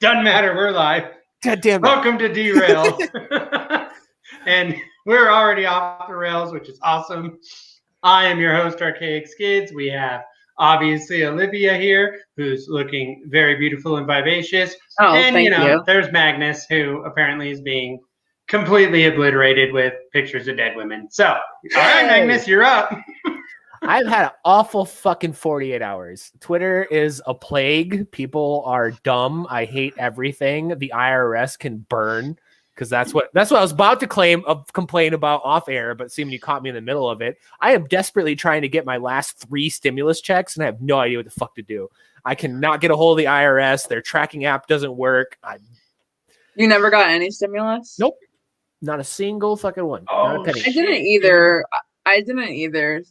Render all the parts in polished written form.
Doesn't matter. We're live. God damn it. Welcome to Derail. And we're already off the rails, which is awesome. I am your host, Arcaicskidz. We have obviously Olivia here, who's looking very beautiful and vivacious. Oh, and thank you. There's Magnus, who apparently is being completely obliterated with pictures of dead women. So, all right, Magnus, you're up. I've had an awful fucking 48 hours. Twitter is a plague. People are dumb. I hate everything. The IRS can burn, because that's what I was about to complain about off air, but seeing you caught me in the middle of it. I am desperately trying to get my last 3 stimulus checks, and I have no idea what the fuck to do. I cannot get a hold of the IRS. Their tracking app doesn't work. You never got any stimulus? Nope. Not a single fucking one. Oh, not a penny. I didn't either.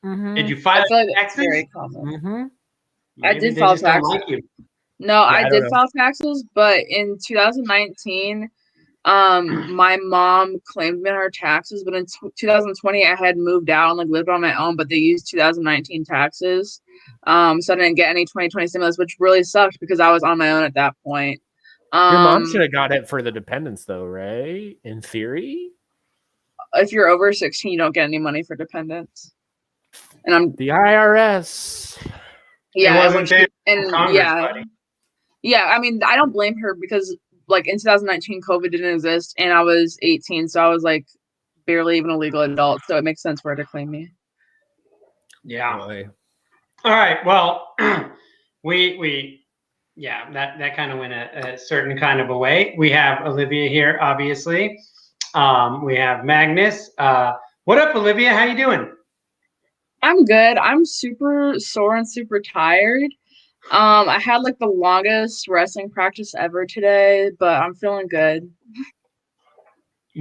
Mm-hmm. Did you file taxes? Very common. Mm-hmm. I did file taxes. No, I did file taxes, but in 2019, my mom claimed me on her taxes, but in 2020, I had moved out and lived on my own, but they used 2019 taxes. So I didn't get any 2020 stimulus, which really sucked because I was on my own at that point. Your mom should have got it for the dependents, though, right? In theory, if you're over 16, you don't get any money for dependents. And I'm the IRS. Yeah, yeah. I mean, I don't blame her because, like, in 2019, COVID didn't exist, and I was 18, so I was like barely even a legal adult. So it makes sense for her to claim me. Yeah. Boy. All right. Well, that kind of went a certain kind of a way. We have Olivia here, obviously. We have Magnus. What up, Olivia? How you doing? I'm good. I'm super sore and super tired. I had like the longest wrestling practice ever today, but I'm feeling good.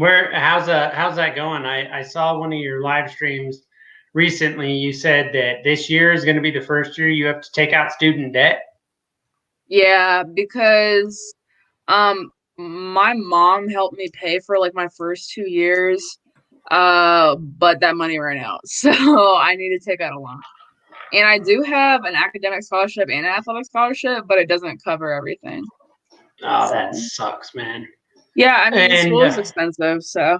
How's that going? I saw one of your live streams recently. You said that this year is going to be the first year you have to take out student debt. Yeah, because my mom helped me pay for like my first 2 years. But that money ran out, so I need to take out a loan. And I do have an academic scholarship and an athletic scholarship, but it doesn't cover everything. Oh, that sucks, man. Yeah, I mean, school is expensive, so.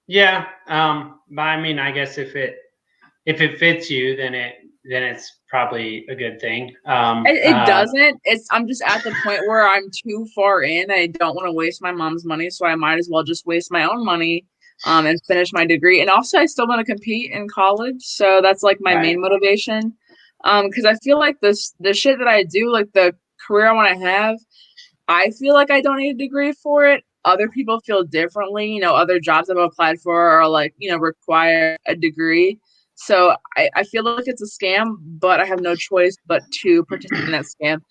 Yeah, but I mean, I guess if it fits you, then it's probably a good thing. It doesn't. I'm just at the point where I'm too far in. I don't want to waste my mom's money, so I might as well just waste my own money. And finish my degree. And also I still want to compete in college. So that's like my main motivation. Because I feel like the shit that I do, like the career I want to have, I feel like I don't need a degree for it. Other people feel differently. Other jobs I've applied for are like, require a degree. So I feel like it's a scam, but I have no choice but to participate in that scam.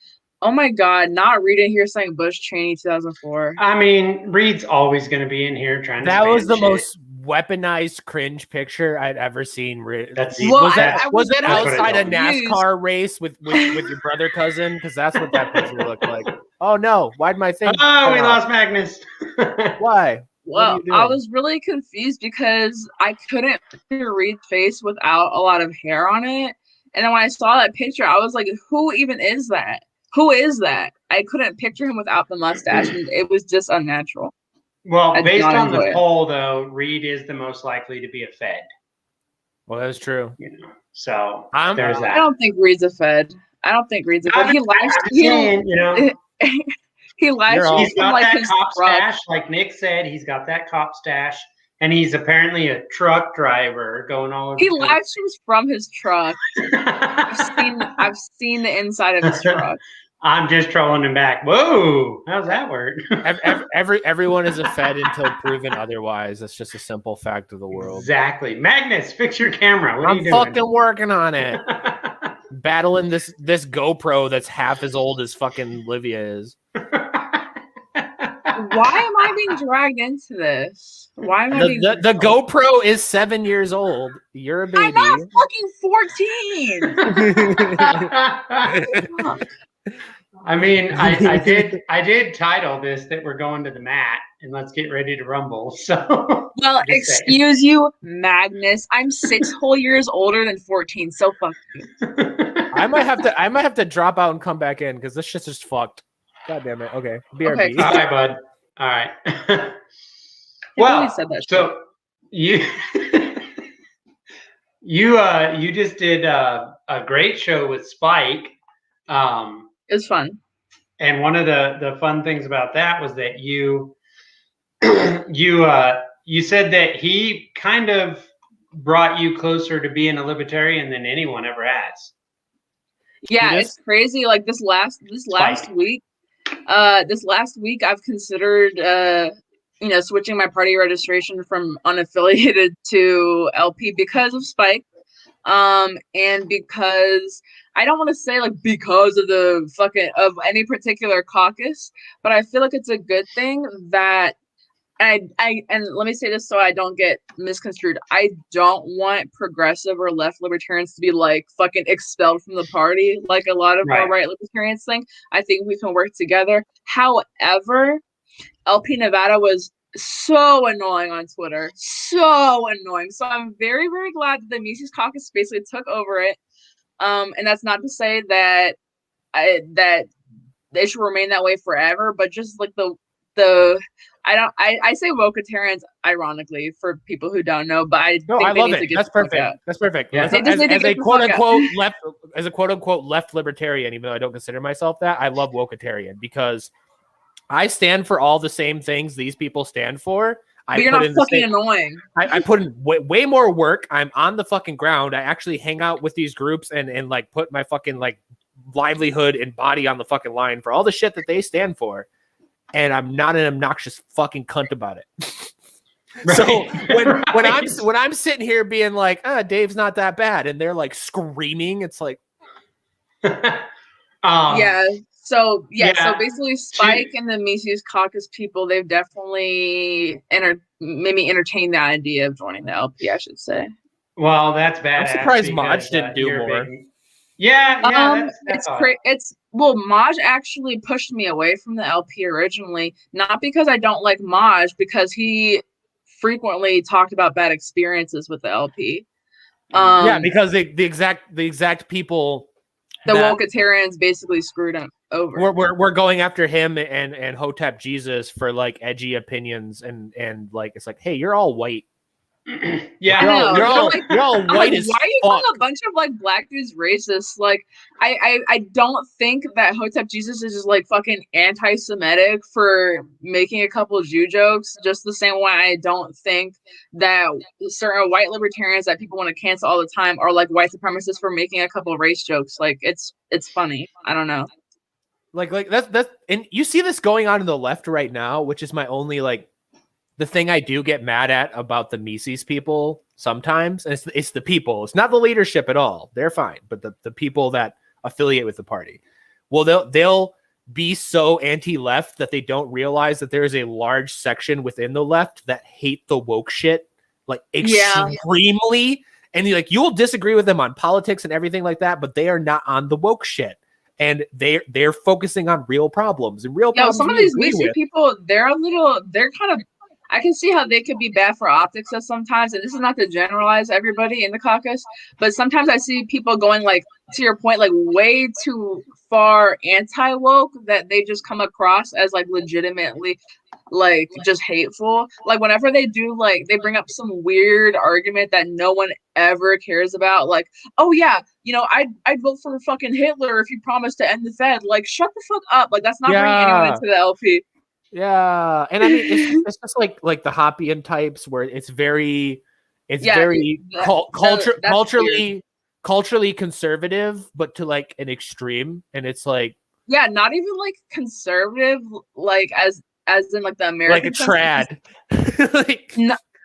Oh my God, not Reed in here saying Bush Cheney 2004. I mean, Reed's always going to be in here trying to. That was the most weaponized cringe picture I'd ever seen. Was that outside a NASCAR race with your brother cousin? Because that's what that picture looked like. Oh no, why'd my thing? Oh, we lost Magnus. Why? Well, I was really confused because I couldn't see Reed's face without a lot of hair on it. And then when I saw that picture, I was like, who even is that? Who is that? I couldn't picture him without the mustache, and it was just unnatural. Well, based on the poll, though, Reed is the most likely to be a Fed. Well, that's true. So there's that. I don't think Reed's a Fed. He live He's got like that cop stash, like Nick said. He's got that cop stash, and he's apparently a truck driver going all over. He live streams from his truck. I've seen the inside of his truck. I'm just trolling him back. Whoa, how's that work? Everyone is a Fed until proven otherwise. That's just a simple fact of the world. Exactly. Magnus, fix your camera. What are you doing? I'm fucking working on it. Battling this GoPro that's half as old as fucking Olivia is. Why am I being dragged into this? Why am I being the GoPro is 7 years old. You're a baby. I'm not fucking 14. I mean, I did title this that we're going to the mat and let's get ready to rumble. So well, excuse you, Magnus. I'm 6 whole years older than 14. So fuck you. I might have to drop out and come back in because this shit's just fucked. God damn it. Okay. Okay. BRB. All right, bud. All right. Well, said that so you you just did a great show with Spike. It was fun. And one of the fun things about that was that you you said that he kind of brought you closer to being a libertarian than anyone ever has. Yeah, it's crazy. Like this last week, I've considered switching my party registration from unaffiliated to LP because of Spike. And because I don't want to say like because of of any particular caucus, but I feel like it's a good thing that and let me say this so I don't get misconstrued. I don't want progressive or left libertarians to be like fucking expelled from the party like a lot of our right libertarians think. I think we can work together. However, LP Nevada was so annoying on Twitter. So annoying. So I'm very, very glad that the Mises caucus basically took over it. And that's not to say that that they should remain that way forever, but just like I say wokatarians ironically for people who don't know, but I love it. That's perfect. That's perfect. Yeah. As a quote unquote left libertarian, even though I don't consider myself that, I love wokatarian because I stand for all the same things these people stand for. But you're not fucking annoying. I put in way more work. I'm on the fucking ground. I actually hang out with these groups and like put my fucking like livelihood and body on the fucking line for all the shit that they stand for. And I'm not an obnoxious fucking cunt about it. Right. So when I'm sitting here being like, Dave's not that bad, and they're like screaming, it's like, yeah. So basically, Spike and the Mises caucus people, they've definitely made me entertain the idea of joining the LP. I should say. Well, that's bad. I'm surprised Maj didn't do more. Maj actually pushed me away from the LP originally, not because I don't like Maj, because he frequently talked about bad experiences with the LP. Because the exact people, the wokatarians basically screwed him over. We're going after him and Hotep Jesus for like edgy opinions and like it's like, hey, you're all white. Yeah, you're all white as why are you calling a bunch of like black dudes racist? Like, I don't think that Hotep Jesus is just like fucking anti-Semitic for making a couple Jew jokes. Just the same way I don't think that certain white libertarians that people want to cancel all the time are like white supremacists for making a couple race jokes. Like, it's funny. I don't know. Like that's and you see this going on in the left right now, which is my only like. The thing I do get mad at about the Mises people sometimes, it's the people. It's not the leadership at all. They're fine. But the people that affiliate with the party, well, they'll be so anti-left that they don't realize that there is a large section within the left that hate the woke shit like extremely. And you'll disagree with them on politics and everything like that, but they are not on the woke shit. And they're focusing on real problems and real problems. Some of these Mises people, they're kind of. I can see how they could be bad for optics at sometimes, and this is not to generalize everybody in the caucus, but sometimes I see people going like, to your point, like way too far anti-woke that they just come across as like legitimately like just hateful. Like whenever they do, like they bring up some weird argument that no one ever cares about, like, oh yeah, I'd vote for fucking Hitler if you promised to end the Fed. Like, shut the fuck up. Like, that's not bringing anyone into the LP. Yeah, and I mean it's just like the Hoppian types where it's very culturally conservative, but to like an extreme, and it's like not even like conservative, like as in like the American, like a trad,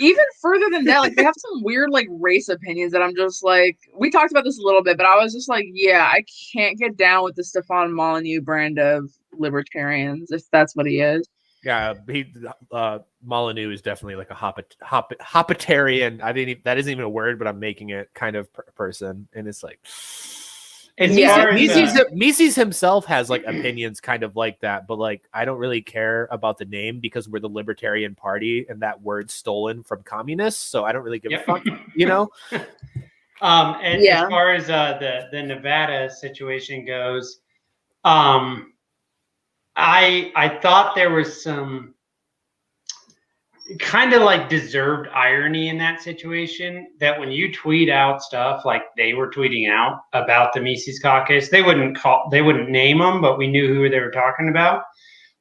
even further than that. Like they have some weird like race opinions that I'm just like, we talked about this a little bit, but I was just like, I can't get down with the Stefan Molyneux brand of libertarians if that's what he is. Yeah, Molyneux is definitely like a hoppitarian. That isn't even a word, but I'm making it kind of person, and it's like Mises himself has like opinions kind of like that, but like I don't really care about the name because we're the Libertarian Party, and that word's stolen from communists, so I don't really give a fuck, As far as the Nevada situation goes, I thought there was some kind of like deserved irony in that situation, that when you tweet out stuff like they were tweeting out about the Mises caucus, they wouldn't name them, but we knew who they were talking about.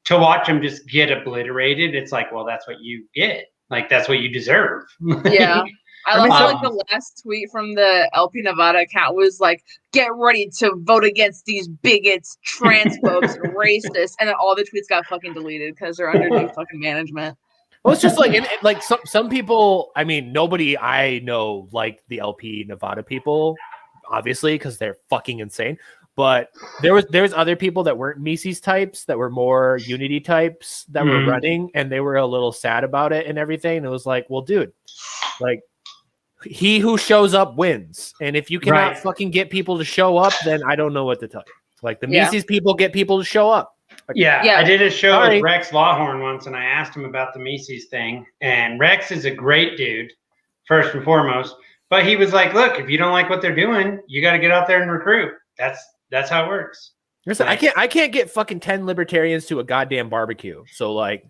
To watch them just get obliterated, it's like, well, that's what you get. Like, that's what you deserve. Yeah. I love like the last tweet from the LP Nevada account was like, get ready to vote against these bigots, transphobes, and racists. And then all the tweets got fucking deleted because they're under new fucking management. Well, it's just like, like some people, I mean, nobody I know like the LP Nevada people, obviously, because they're fucking insane. But there's other people that weren't Mises types, that were more Unity types that were running, and they were a little sad about it and everything. And it was like, well, dude, like, he who shows up wins. And if you cannot fucking get people to show up, then I don't know what to tell you. Like, the Mises people get people to show up. Like, I did a show with Rex Lawhorn once, and I asked him about the Mises thing. And Rex is a great dude, first and foremost. But he was like, look, if you don't like what they're doing, you got to get out there and recruit. That's how it works. Listen, I can't get fucking 10 libertarians to a goddamn barbecue. So, like,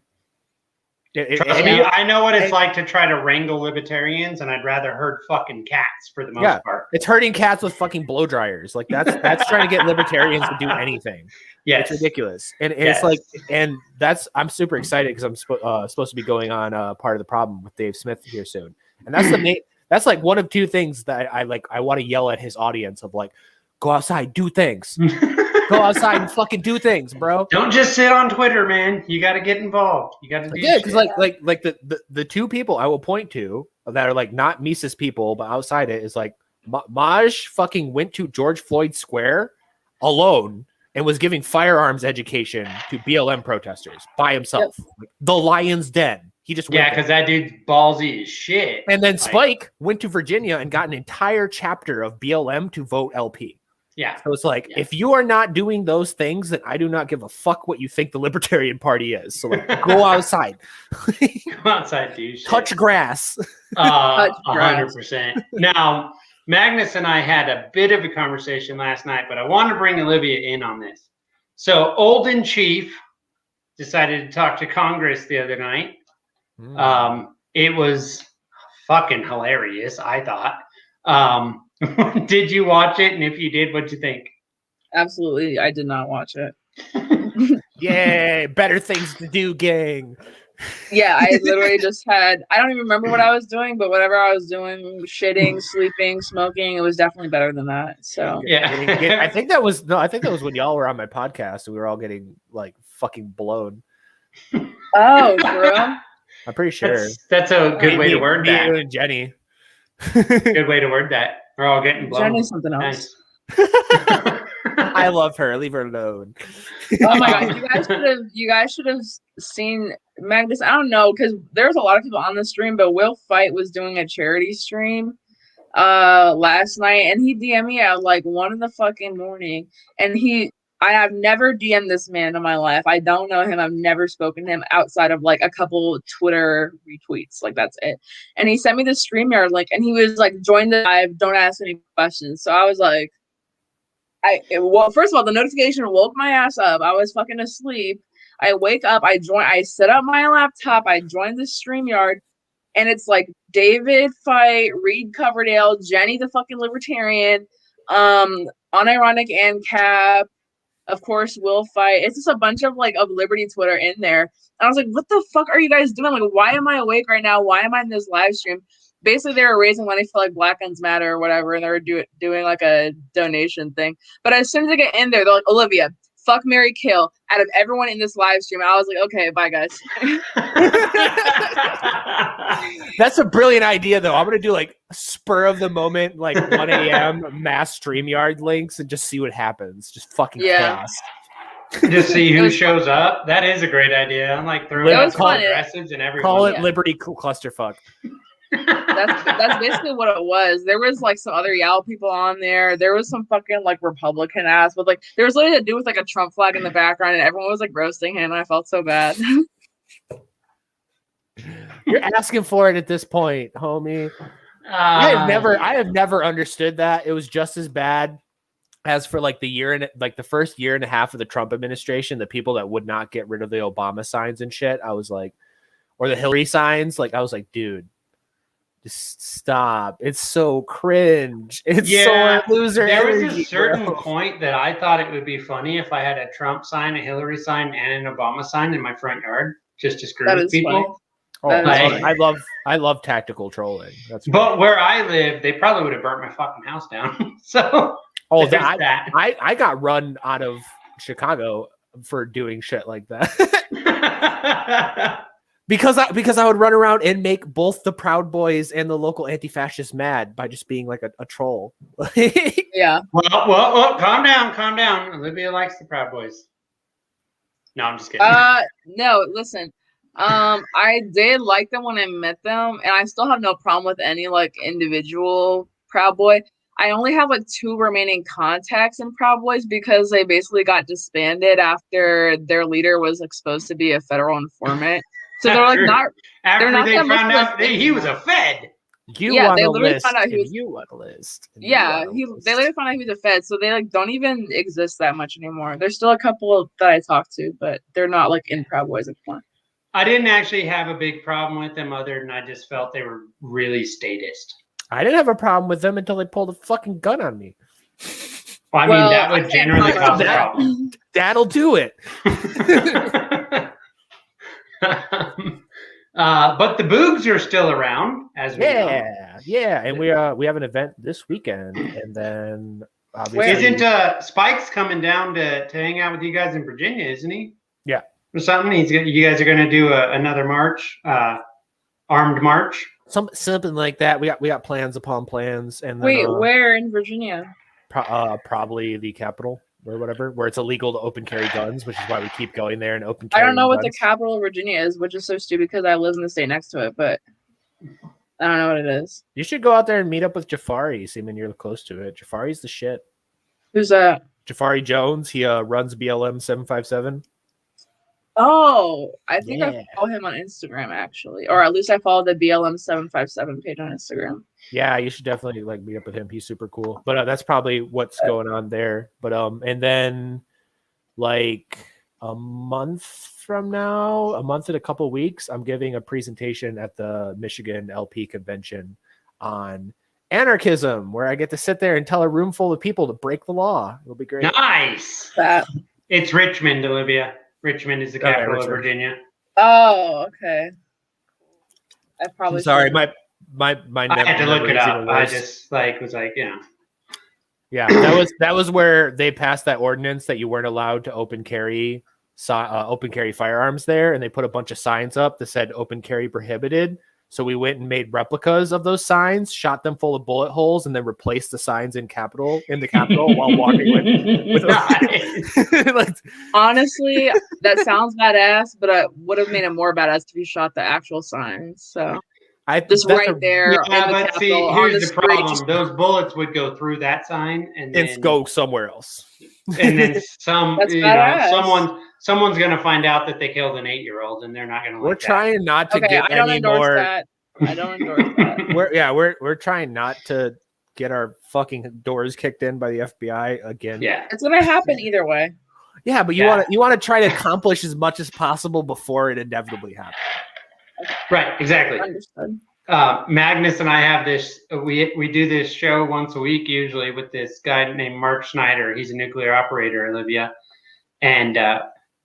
trust me, I know what it's like to try to wrangle libertarians, and I'd rather herd fucking cats for the most part. It's herding cats with fucking blow dryers. Like, that's trying to get libertarians to do anything. Yeah, it's ridiculous. And it's like, and I'm super excited because I'm supposed to be going on Part of the Problem with Dave Smith here soon. And that's like one of two things that I want to yell at his audience of, like, go outside, do things. Go outside and fucking do things, bro. Don't just sit on Twitter, man. You got to get involved. You got to do because like the two people I will point to that are like not Mises people, but outside it is like Maj fucking went to George Floyd Square alone and was giving firearms education to BLM protesters by himself. Yep. Like, the lion's den. He just went because that dude's ballsy as shit. And then Spike went to Virginia and got an entire chapter of BLM to vote LP. Yeah. So it's like, if you are not doing those things, then I do not give a fuck what you think the Libertarian Party is. So, like, go outside. Go outside, dude. Touch grass. 100%. Now, Magnus and I had a bit of a conversation last night, but I want to bring Olivia in on this. So, Olden Chief decided to talk to Congress the other night. It was fucking hilarious, I thought. Did you watch it? And if you did, what'd you think? Absolutely. I did not watch it. Yay, better things to do, gang. Yeah, I literally just had, I don't even remember what I was doing, but whatever I was doing, shitting, sleeping, smoking, it was definitely better than that. So yeah. I think that was when y'all were on my podcast and we were all getting like fucking blown. Oh, bro. I'm pretty sure. That's a good way to word that. You and Jenny. Good way to word that. We're all getting blown. Jenny's something else. Nice. I love her. Leave her alone. Oh my god, you guys should have seen Magnus. I don't know, because there's a lot of people on the stream, but Will Fight was doing a charity stream last night, and he DM'd me at like 1 in the fucking morning, and I have never DM'd this man in my life. I don't know him. I've never spoken to him outside of like a couple Twitter retweets. Like, that's it. And he sent me the StreamYard link, and he was like, join the live, don't ask any questions. So I was like, well, first of all, the notification woke my ass up. I was fucking asleep. I wake up, I set up my laptop, I joined the StreamYard, and it's like David Fight, Reed Coverdale, Jenny the fucking Libertarian, Unironic ANCAP, of course, Will Fight. It's just a bunch of like of Liberty Twitter in there. And I was like, what the fuck are you guys doing? Like, why am I awake right now? Why am I in this live stream? Basically, they were raising money for like Black Lives Matter or whatever, and they were doing like a donation thing. But as soon as I get in there, they're like, Olivia, fuck, marry, kill out of everyone in this live stream. I was like, okay, bye guys. That's a brilliant idea, though. I'm gonna do like spur of the moment, like 1 a.m. mass StreamYard links and just see what happens. Just fucking chaos. Just see who shows up. That is a great idea. I'm like throwing out progressives and everyone. Call it Liberty Clusterfuck. That's basically what it was. There was like some other Yao people on there. There was some fucking like Republican ass, but like there was literally a dude with like a Trump flag in the background, and everyone was like roasting him, and I felt so bad. You're asking for it at this point, homie. I have never understood that. It was just as bad as for like the first year and a half of the Trump administration, the people that would not get rid of the Obama signs and shit, I was like, or the Hillary signs, like I was like, dude, just stop. It's so cringe. It's so loser. There was energy, a certain bro. point that I thought it would be funny if I had a Trump sign, a Hillary sign, and an Obama sign in my front yard just to screw That with is people. funny. Oh, I love tactical trolling. That's but great. where I live, they probably would have burnt my fucking house down. So that I got run out of Chicago for doing shit like that. because I would run around and make both the Proud Boys and the local anti-fascists mad by just being like a troll. Yeah. Well, calm down. Olivia likes the Proud Boys. No, I'm just kidding. No, listen. I did like them when I met them, and I still have no problem with any like individual Proud Boy. I only have like 2 remaining contacts in Proud Boys because they basically got disbanded after their leader was exposed to be a federal informant. So they're like not after not they that much found of a out thing he was anymore. a Fed. They literally found out he was. You want a list. They later found out he was a Fed, so they like don't even exist that much anymore. There's still a couple that I talk to, but they're not like in Proud Boys anymore. I didn't actually have a big problem with them, other than I just felt they were really statist. I didn't have a problem with them until they pulled a fucking gun on me. Well, that would generally cause a problem. That'll do it. But the Boogs are still around, as we know. Yeah, and we have an event this weekend, and then obviously isn't Spike's coming down to hang out with you guys in Virginia, isn't he? Yeah, or something. You guys are going to do another march, armed march, something like that. We got plans upon plans, and then, wait, where in Virginia? Probably the Capitol or whatever, where it's illegal to open carry guns, which is why we keep going there and open carry. I don't know guns. what the capital of Virginia is, which is so stupid because I live in the state next to it, but I don't know what it is. You should go out there and meet up with Jafari, seeming you're close to it. Jafari's the shit. Who's that? Jafari Jones. He runs BLM 757. Oh, I think I follow him on Instagram, actually. Or at least I follow the BLM 757 page on Instagram. Yeah, you should definitely meet up with him. He's super cool. But that's probably what's going on there. But and then like a month from now, a month and a couple weeks, I'm giving a presentation at the Michigan LP convention on anarchism, where I get to sit there and tell a room full of people to break the law. It'll be great. Nice. It's Richmond, Olivia. Richmond is the capital of Virginia. Oh, okay. I probably. Sorry, my. I had to look it up. I just was like, yeah. Yeah, that was where they passed that ordinance that you weren't allowed to open carry firearms there, and they put a bunch of signs up that said "open carry prohibited." So we went and made replicas of those signs, shot them full of bullet holes, and then replaced the signs in the Capitol while walking with Honestly, that sounds badass, but I would have made it more badass if you shot the actual signs. So just right there. Yeah, but see, here's the problem: those bullets would go through that sign and then go somewhere else. And then someone's gonna find out that they killed an 8-year-old, and they're not gonna. We're trying not to get any more. I don't endorse that. We're trying not to get our fucking doors kicked in by the FBI again. Yeah, it's gonna happen either way. Yeah, but you want to try to accomplish as much as possible before it inevitably happens. Right, exactly. Understood. Magnus and I have this. We do this show once a week, usually with this guy named Mark Schneider. He's a nuclear operator, Olivia, and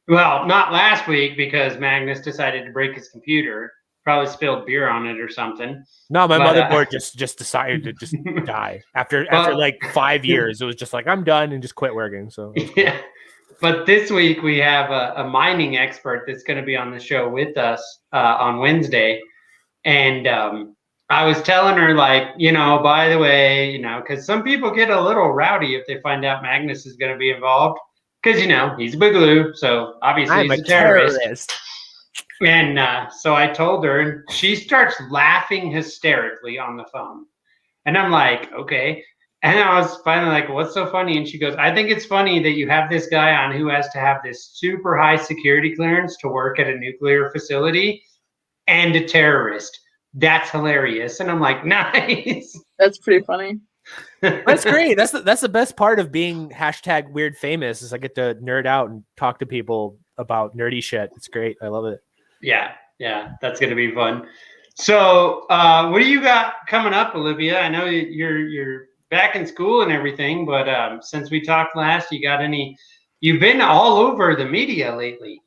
not last week because Magnus decided to break his computer. Probably spilled beer on it or something. No, my motherboard just decided to just die after like 5 years. It was just like, I'm done, and just quit working. So yeah. But this week we have a mining expert that's going to be on the show with us on Wednesday. And I was telling her, by the way, because some people get a little rowdy if they find out Magnus is going to be involved. Because, he's a Boogaloo. So obviously he's a terrorist. And so I told her, and she starts laughing hysterically on the phone. And I'm like, okay. And I was finally like, what's so funny? And she goes, I think it's funny that you have this guy on who has to have this super high security clearance to work at a nuclear facility and a terrorist. That's hilarious. And I'm like, nice. That's pretty funny. That's great. That's the best part of being hashtag weird famous is I get to nerd out and talk to people about nerdy shit. It's great. I love it. Yeah, that's gonna be fun. So, what do you got coming up, Olivia? I know you're back in school and everything, but since we talked last, you got any? You've been all over the media lately.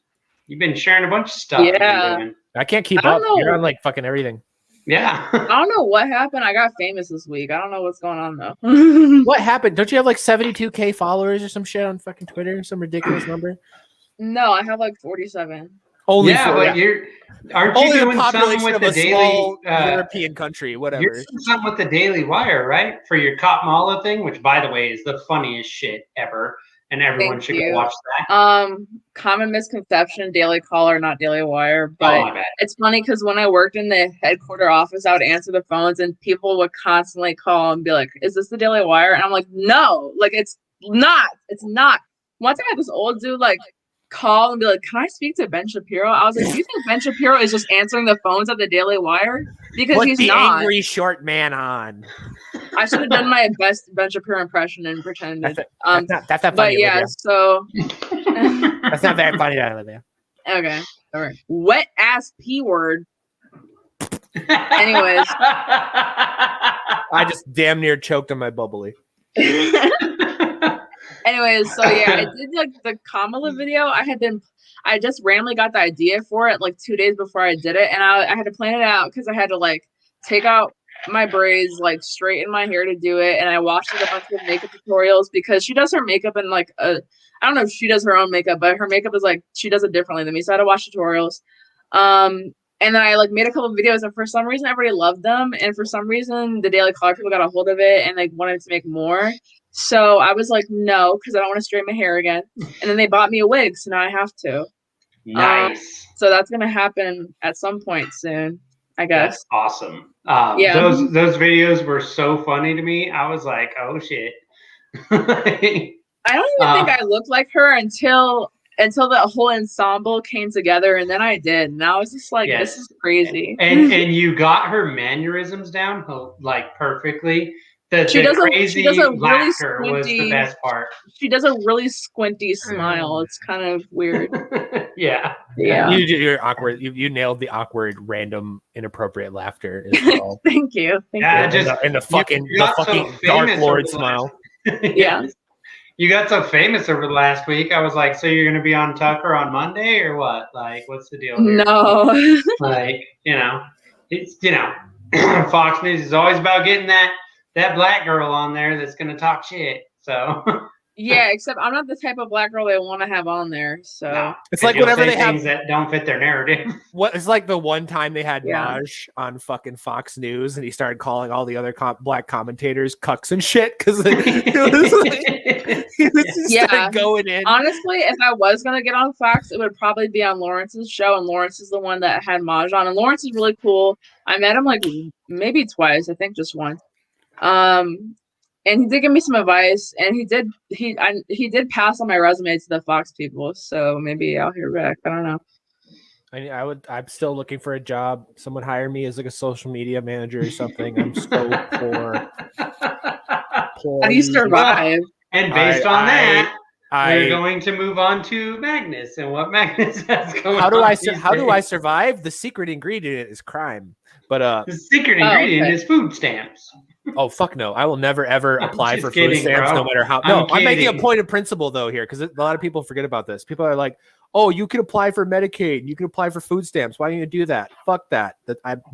You've been sharing a bunch of stuff. Yeah. You've been doing. I can't keep up. You're on like fucking everything. Yeah. I don't know what happened. I got famous this week. I don't know what's going on though. What happened? Don't you have like 72K followers or some shit on fucking Twitter? Some ridiculous number? No, I have like 47. Only yeah, but aren't you only doing the something population with of the a Daily small European country, whatever. You're doing something with the Daily Wire, right? For your Cop Mala thing, which by the way is the funniest shit ever. And everyone should go watch that. Common misconception, Daily Caller, not Daily Wire. But it's funny because when I worked in the headquarter office, I would answer the phones and people would constantly call and be like, "Is this the Daily Wire?" And I'm like, "No, like it's not. It's not." Once I had this old dude like call and be like, "Can I speak to Ben Shapiro?" I was like, "Do you think Ben Shapiro is just answering the phones at the Daily Wire?" Because he's the not. Angry short man on. I should have done my best Ben Shapiro impression and pretended. That's not funny. But yeah, Olivia. So that's not that funny, Olivia. Okay, all right. Wet ass P word. Anyways, I just damn near choked on my bubbly. Anyways, so yeah, I did like the Kamala video. I just randomly got the idea for it like 2 days before I did it, and I had to plan it out because I had to like take out my braids, like straighten my hair to do it, and I watched like a bunch of makeup tutorials because she does her makeup in like I don't know if she does her own makeup, but her makeup is like she does it differently than me. So I had to watch tutorials. And then I like made a couple of videos, and for some reason everybody loved them, and for some reason the Daily Caller people got a hold of it and like wanted to make more. So I was like, no, because I don't want to straighten my hair again. And then they bought me a wig, so now I have to. Nice. So that's gonna happen at some point soon, I guess. That's awesome. Yeah. Those videos were so funny to me. I was like, oh shit. I don't even think I looked like her until the whole ensemble came together, and then I did, and I was just like, this is crazy. And you got her mannerisms down like perfectly. She does a laughter really was the best part. She does a really squinty smile. It's kind of weird. Yeah. You're awkward. You nailed the awkward, random, inappropriate laughter as well. Thank you. And the fucking Dark Lord smile. Yeah. You got so famous over the last week. I was like, so you're going to be on Tucker on Monday or what? Like, what's the deal here? No. Like, it's, Fox News is always about getting that black girl on there that's going to talk shit. So. Yeah, except I'm not the type of black girl they want to have on there. So no, it's like whenever they have things that don't fit their narrative. It's like the one time they had Maj on fucking Fox News, and he started calling all the other black commentators cucks and shit because he was just going in. Honestly, if I was gonna get on Fox, it would probably be on Lawrence's show, and Lawrence is the one that had Maj on, and Lawrence is really cool. I met him like maybe twice, I think just once. And he did give me some advice, and he did pass on my resume to the Fox people, so maybe I'll hear back. I don't know. I'm still looking for a job. Someone hire me as like a social media manager or something. I'm so poor. How do you survive? And based on that, we're going to move on to Magnus and what Magnus has going on. How do I survive? The secret ingredient is crime. But the secret ingredient is food stamps. Oh fuck no! I will never ever apply for food stamps, no matter how. No, I'm making a point of principle though here because a lot of people forget about this. People are like, "Oh, you can apply for Medicaid, you can apply for food stamps. Why don't you do that?" Fuck that.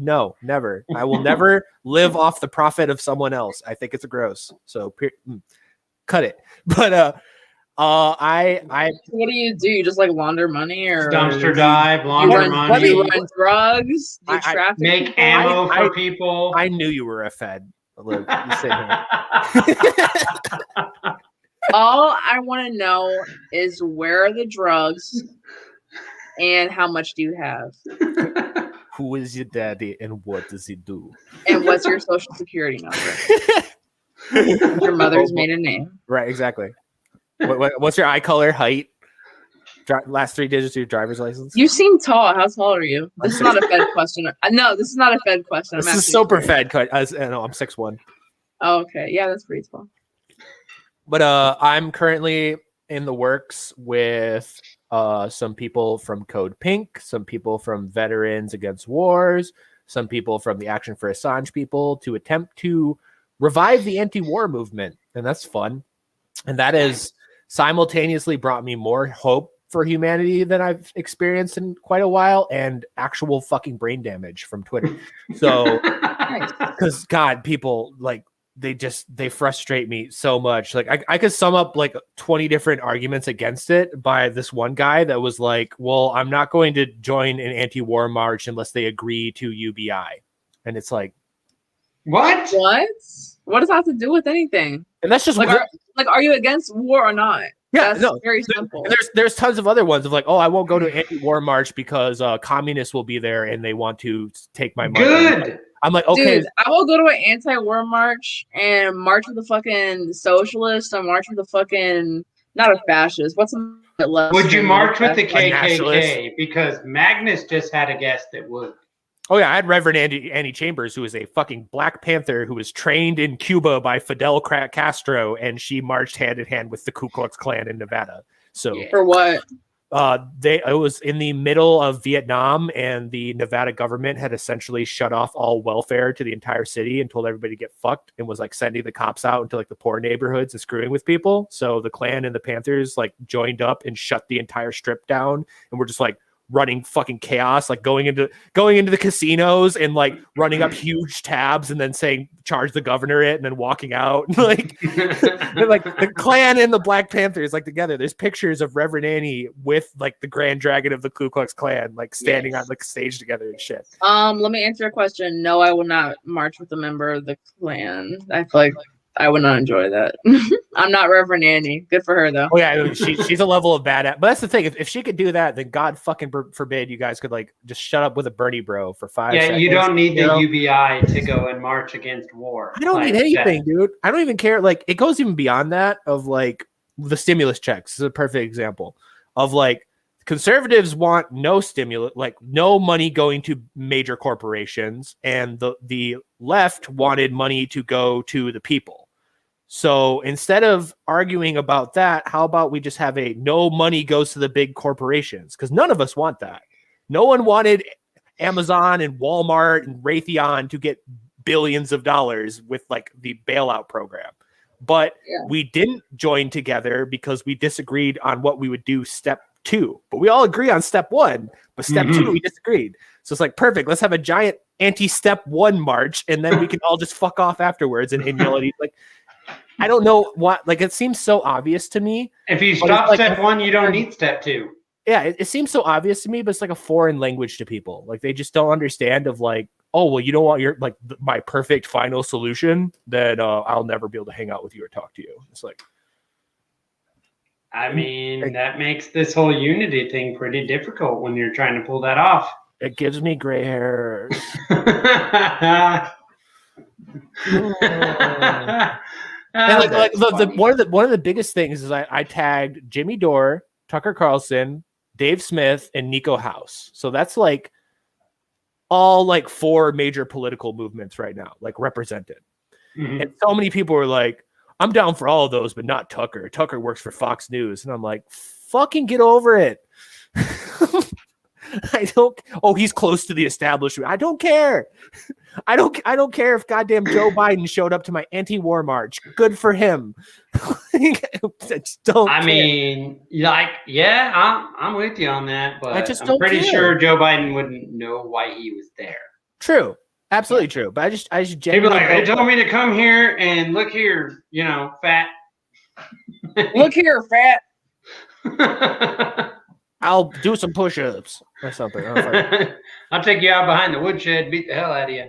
No, never. I will never live off the profit of someone else. I think it's gross. So cut it. But I. What do? You just like launder money or dumpster dive, launder money? You run drugs? Do you traffic? Make ammo for people. I knew you were a Fed. You sit here. All I want to know is where are the drugs and how much do you have? Who is your daddy and what does he do? And what's your social security number? Your mother's maiden name. Right, exactly. What's your eye color, height? Last 3 digits of your driver's license? You seem tall. How tall are you? This is not a Fed question. No, this is not a Fed question. This is super Fed. No, I'm 6'1". Oh, okay. Yeah, that's pretty small. But I'm currently in the works with some people from Code Pink, some people from Veterans Against Wars, some people from the Action for Assange people to attempt to revive the anti-war movement. And that's fun. And that has simultaneously brought me more hope for humanity than I've experienced in quite a while, and actual fucking brain damage from Twitter. So, because God, people like they frustrate me so much. Like I could sum up like 20 different arguments against it by this one guy that was like, well, I'm not going to join an anti-war march unless they agree to UBI. And it's like, what? What does that have to do with anything? And that's just are you against war or not? Yeah, that's very simple. There's tons of other ones of like, oh, I won't go to an anti-war march because communists will be there and they want to take my money. Good. I'm like, okay. Dude, I will go to an anti-war march and march with the fucking socialists and march with the fucking not a fascist. What's a left? Would you march with the KKK? Because Magnus just had a guest that would. Oh yeah, I had Reverend Annie Chambers, who is a fucking Black Panther who was trained in Cuba by Fidel Castro, and she marched hand in hand with the Ku Klux Klan in Nevada. So for what? It was in the middle of Vietnam, and the Nevada government had essentially shut off all welfare to the entire city and told everybody to get fucked, and was like sending the cops out into like the poor neighborhoods and screwing with people. So the Klan and the Panthers like joined up and shut the entire strip down, and we're just like running fucking chaos, like going into the casinos and like running up huge tabs and then saying charge the governor it and then walking out. like the Klan and the Black Panthers like together. There's pictures of Reverend Annie with like the Grand Dragon of the Ku Klux Klan like standing on like stage together and shit. Let me answer a question. No, I will not march with a member of the Klan. I feel like I would not enjoy that. I'm not Reverend Annie. Good for her, though. Oh, yeah. She's a level of badass. But that's the thing. If she could do that, then God fucking forbid you guys could, like, just shut up with a Bernie bro for 5 seconds. Yeah, you don't need the UBI to go and march against war. I don't need anything, dude. I don't even care. Like, it goes even beyond that of, like, the stimulus checks. This is a perfect example of, like, conservatives want no stimulus, like no money going to major corporations, and the left wanted money to go to the people. So instead of arguing about that, how about we just have a no money goes to the big corporations? Because none of us want that. No one wanted Amazon and Walmart and Raytheon to get billions of dollars with like the bailout program. But we didn't join together because we disagreed on what we would do step 2. But we all agree on step 1. But step 2, we disagreed. So it's like, perfect. Let's have a giant anti-step 1 march, and then we can all just fuck off afterwards and yell at each like. I don't know what, like, it seems so obvious to me. If you stop like, step 1, you don't need step 2. Yeah, it seems so obvious to me, but it's like a foreign language to people. Like, they just don't understand of like, oh, well, you don't want your, like, my perfect final solution, then I'll never be able to hang out with you or talk to you. It's like. I mean, that makes this whole unity thing pretty difficult when you're trying to pull that off. It gives me gray hairs. And like one of the biggest things is I tagged Jimmy Dore, Tucker Carlson, Dave Smith, and Nico House. So that's like all like 4 major political movements right now, like represented. Mm-hmm. And so many people were like, I'm down for all of those, but not Tucker. Tucker works for Fox News. And I'm like, fucking get over it. He's close to the establishment. I don't care. I don't care if goddamn Joe Biden showed up to my anti-war march. Good for him. I'm with you on that, but I'm pretty sure Joe Biden wouldn't know why he was there. True. Absolutely true. But I just genuinely they told me to come here and look here, fat. Look here, fat. I'll do some push-ups or something. I'll take you out behind the woodshed, beat the hell out of you.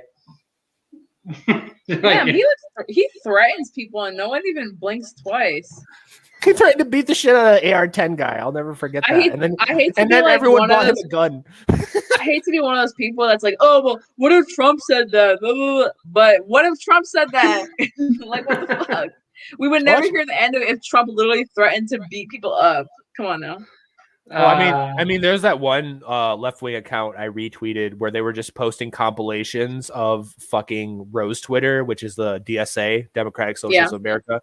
He threatens people and no one even blinks twice. He threatened to beat the shit out of an AR-10 guy. I'll never forget that. I hate to be like everyone bought him a gun. I hate to be one of those people that's like, oh, well, what if Trump said that? But what if Trump said that? Like, what the fuck? We would never hear the end of it if Trump literally threatened to beat people up. Come on now. Well, I mean, there's that one left-wing account I retweeted where they were just posting compilations of fucking Rose Twitter, which is the DSA, Democratic Socialists of America,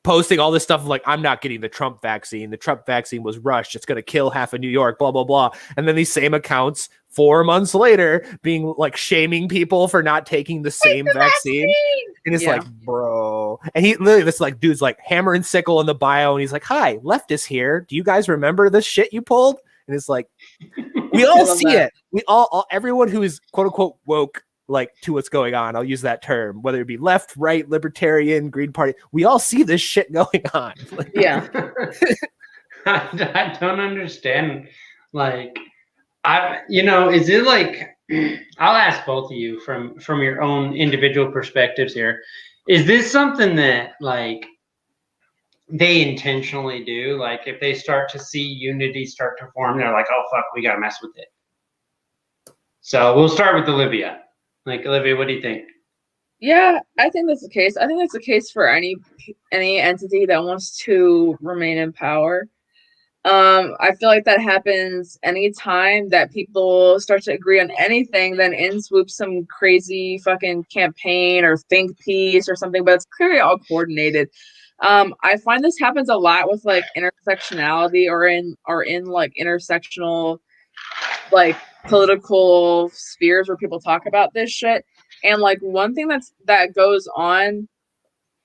posting all this stuff like, I'm not getting the Trump vaccine. The Trump vaccine was rushed. It's going to kill half of New York, blah, blah, blah. And then these same accounts 4 months later being like shaming people for not taking the same vaccine. And it's like, bro. And he literally, this like dude's like hammer and sickle in the bio. And he's like, hi, leftist here. Do you guys remember this shit you pulled? And it's like, we all see it. We all, everyone who is quote unquote woke, like to what's going on. I'll use that term, whether it be left, right, libertarian, Green Party. We all see this shit going on. Yeah. I don't understand. Like, is it like, I'll ask both of you from your own individual perspectives here. Is this something that like they intentionally do? Like if they start to see unity start to form, they're like, oh fuck, we gotta mess with it. So we'll start with Olivia. Like, Olivia, what do you think? Yeah, I think that's the case. I think that's the case for any entity that wants to remain in power. I feel like that happens anytime that people start to agree on anything, then in swoops some crazy fucking campaign or think piece or something, but it's clearly all coordinated. I find this happens a lot with like intersectionality or in like intersectional like political spheres where people talk about this shit. And like one thing that goes on,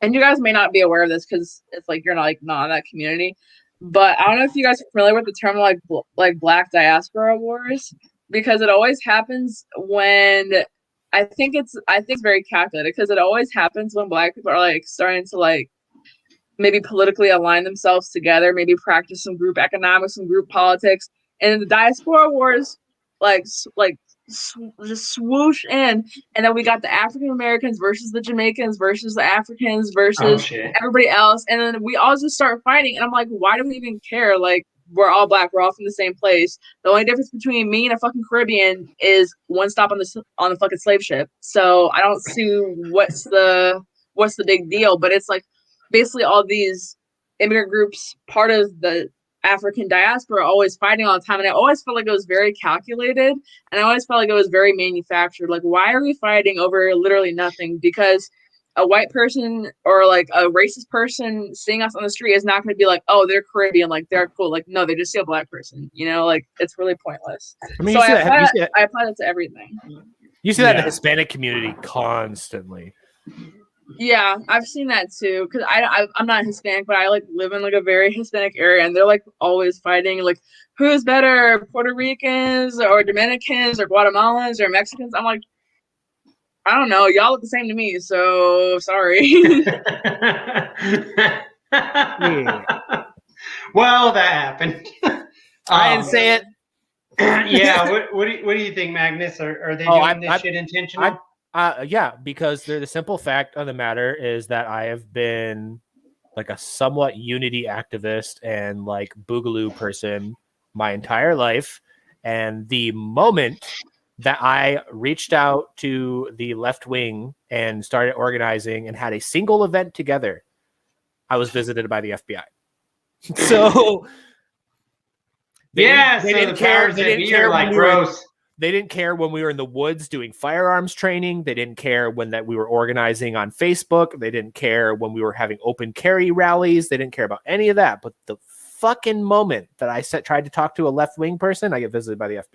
and you guys may not be aware of this because it's like you're not in that community, but I don't know if you guys are familiar with the term like Black diaspora wars, because it always happens when I think it's very calculated, because it always happens when Black people are like starting to like maybe politically align themselves together, maybe practice some group economics, some group politics, and the diaspora wars just swoosh in, and then we got the African Americans versus the Jamaicans versus the Africans versus everybody else, and then we all just start fighting, and I'm like, why do we even care? Like, we're all Black, we're all from the same place. The only difference between me and a fucking Caribbean is one stop on the fucking slave ship. So I don't see what's the big deal. But it's like basically all these immigrant groups, part of the African diaspora, always fighting all the time, and I always felt like it was very calculated, and I always felt like it was very manufactured. Like, why are we fighting over literally nothing? Because a white person or like a racist person seeing us on the street is not going to be like, oh, they're Caribbean, like they're cool. Like, no, they just see a Black person, like it's really pointless. I mean, so I apply that to everything. You see that in the Hispanic community constantly. Yeah, I've seen that too. Because I'm not Hispanic, but I like live in like a very Hispanic area, and they're like always fighting, like, who's better, Puerto Ricans or Dominicans or Guatemalans or Mexicans? I'm like, I don't know. Y'all look the same to me, so sorry. Well, that happened. I didn't say it. Yeah. What do you think, Magnus? Are they doing this shit intentional? Yeah, because the simple fact of the matter is that I have been like a somewhat unity activist and like Boogaloo person my entire life. And the moment that I reached out to the left wing and started organizing and had a single event together, I was visited by the FBI. So they didn't care. They didn't care like gross. They didn't care when we were in the woods doing firearms training. They didn't care when that we were organizing on Facebook. They didn't care when we were having open carry rallies. They didn't care about any of that. But the fucking moment that I tried to talk to a left-wing person, I get visited by the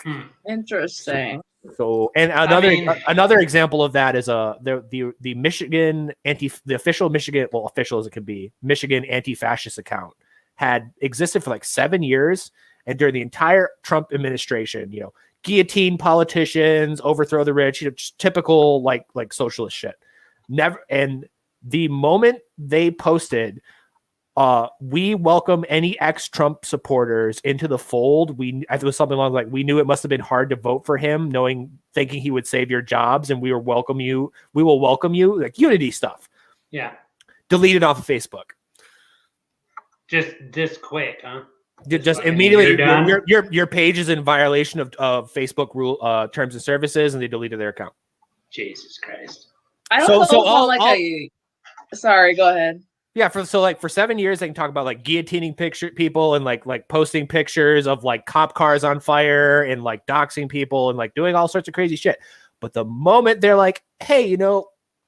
FBI. Interesting. So, and another example of that is the Michigan the official Michigan, well, official as it can be, Michigan anti-fascist account had existed for like 7 years. And during the entire Trump administration, guillotine politicians, overthrow the rich, just typical like socialist shit. Never. And the moment they posted, we welcome any ex-Trump supporters into the fold. It was something along like, we knew it must have been hard to vote for him, thinking he would save your jobs, and we will welcome you, like unity stuff. Yeah. Deleted off of Facebook. Just this quick, huh? Just immediately, your page is in violation of Facebook rule terms and services, and they deleted their account. Jesus Christ! I don't know. Sorry, go ahead. Yeah, for 7 years they can talk about like guillotining people and like posting pictures of like cop cars on fire and like doxing people and like doing all sorts of crazy shit. But the moment they're like, hey,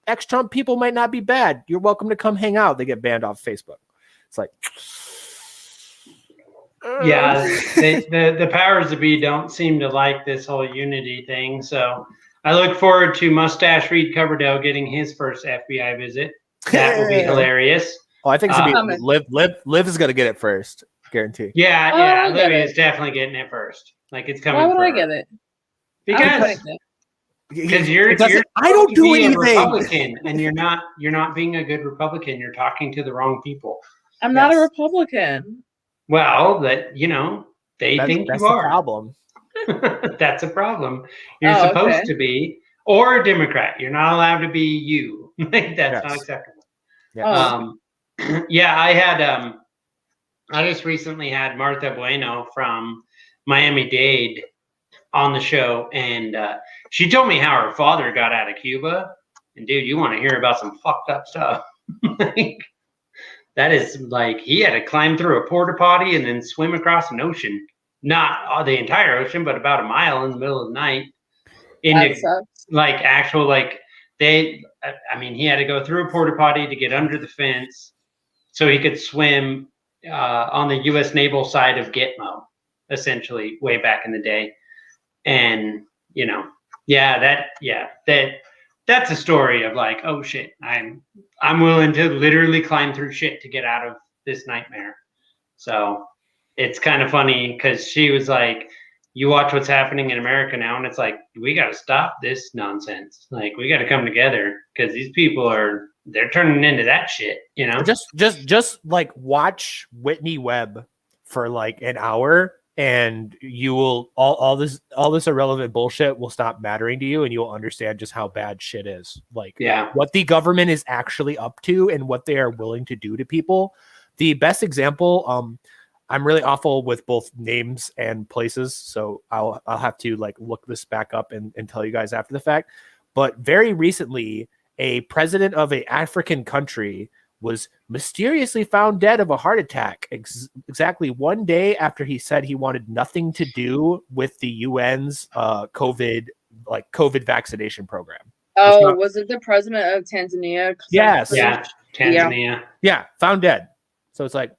ex-Trump people might not be bad. You're welcome to come hang out. They get banned off Facebook. It's like, yeah, the powers that be don't seem to like this whole unity thing. So I look forward to Mustache Reed Coverdale getting his first FBI visit. That will be hilarious. Oh, I think it's gonna be Liv is gonna get it first, guarantee. Yeah, Olivia is definitely getting it first. Like it's coming. Why would I get it? Because you're I don't do anything. Republican, and you're not being a good Republican. You're talking to the wrong people. I'm not a Republican. Well, they think you are. Problem. That's a problem. You're supposed to be, or a Democrat. You're not allowed to be you. That's not acceptable. Yeah. I just recently had Martha Bueno from Miami-Dade on the show, and she told me how her father got out of Cuba. And dude, you want to hear about some fucked up stuff? That is like he had to climb through a porta potty and then swim across an ocean. Not the entire ocean, but about a mile in the middle of the night. He had to go through a porta potty to get under the fence so he could swim on the U.S. naval side of Gitmo, essentially, way back in the day. And, that's a story of like, oh shit, I'm willing to literally climb through shit to get out of this nightmare. So it's kind of funny because she was like, you watch what's happening in America now, and it's like, we got to stop this nonsense. Like, we got to come together because these people they're turning into that shit, Just like watch Whitney Webb for like an hour, and you will all this irrelevant bullshit will stop mattering to you, and you will understand just how bad shit is. Like, what the government is actually up to and what they are willing to do to people. The best example, I'm really awful with both names and places, so I'll have to like look this back up and tell you guys after the fact. But very recently, a president of an African country was mysteriously found dead of a heart attack exactly one day after he said he wanted nothing to do with the UN's COVID vaccination program. Oh, was it the president of Tanzania? Yes. Yeah, Tanzania. Yeah, found dead. So it's like,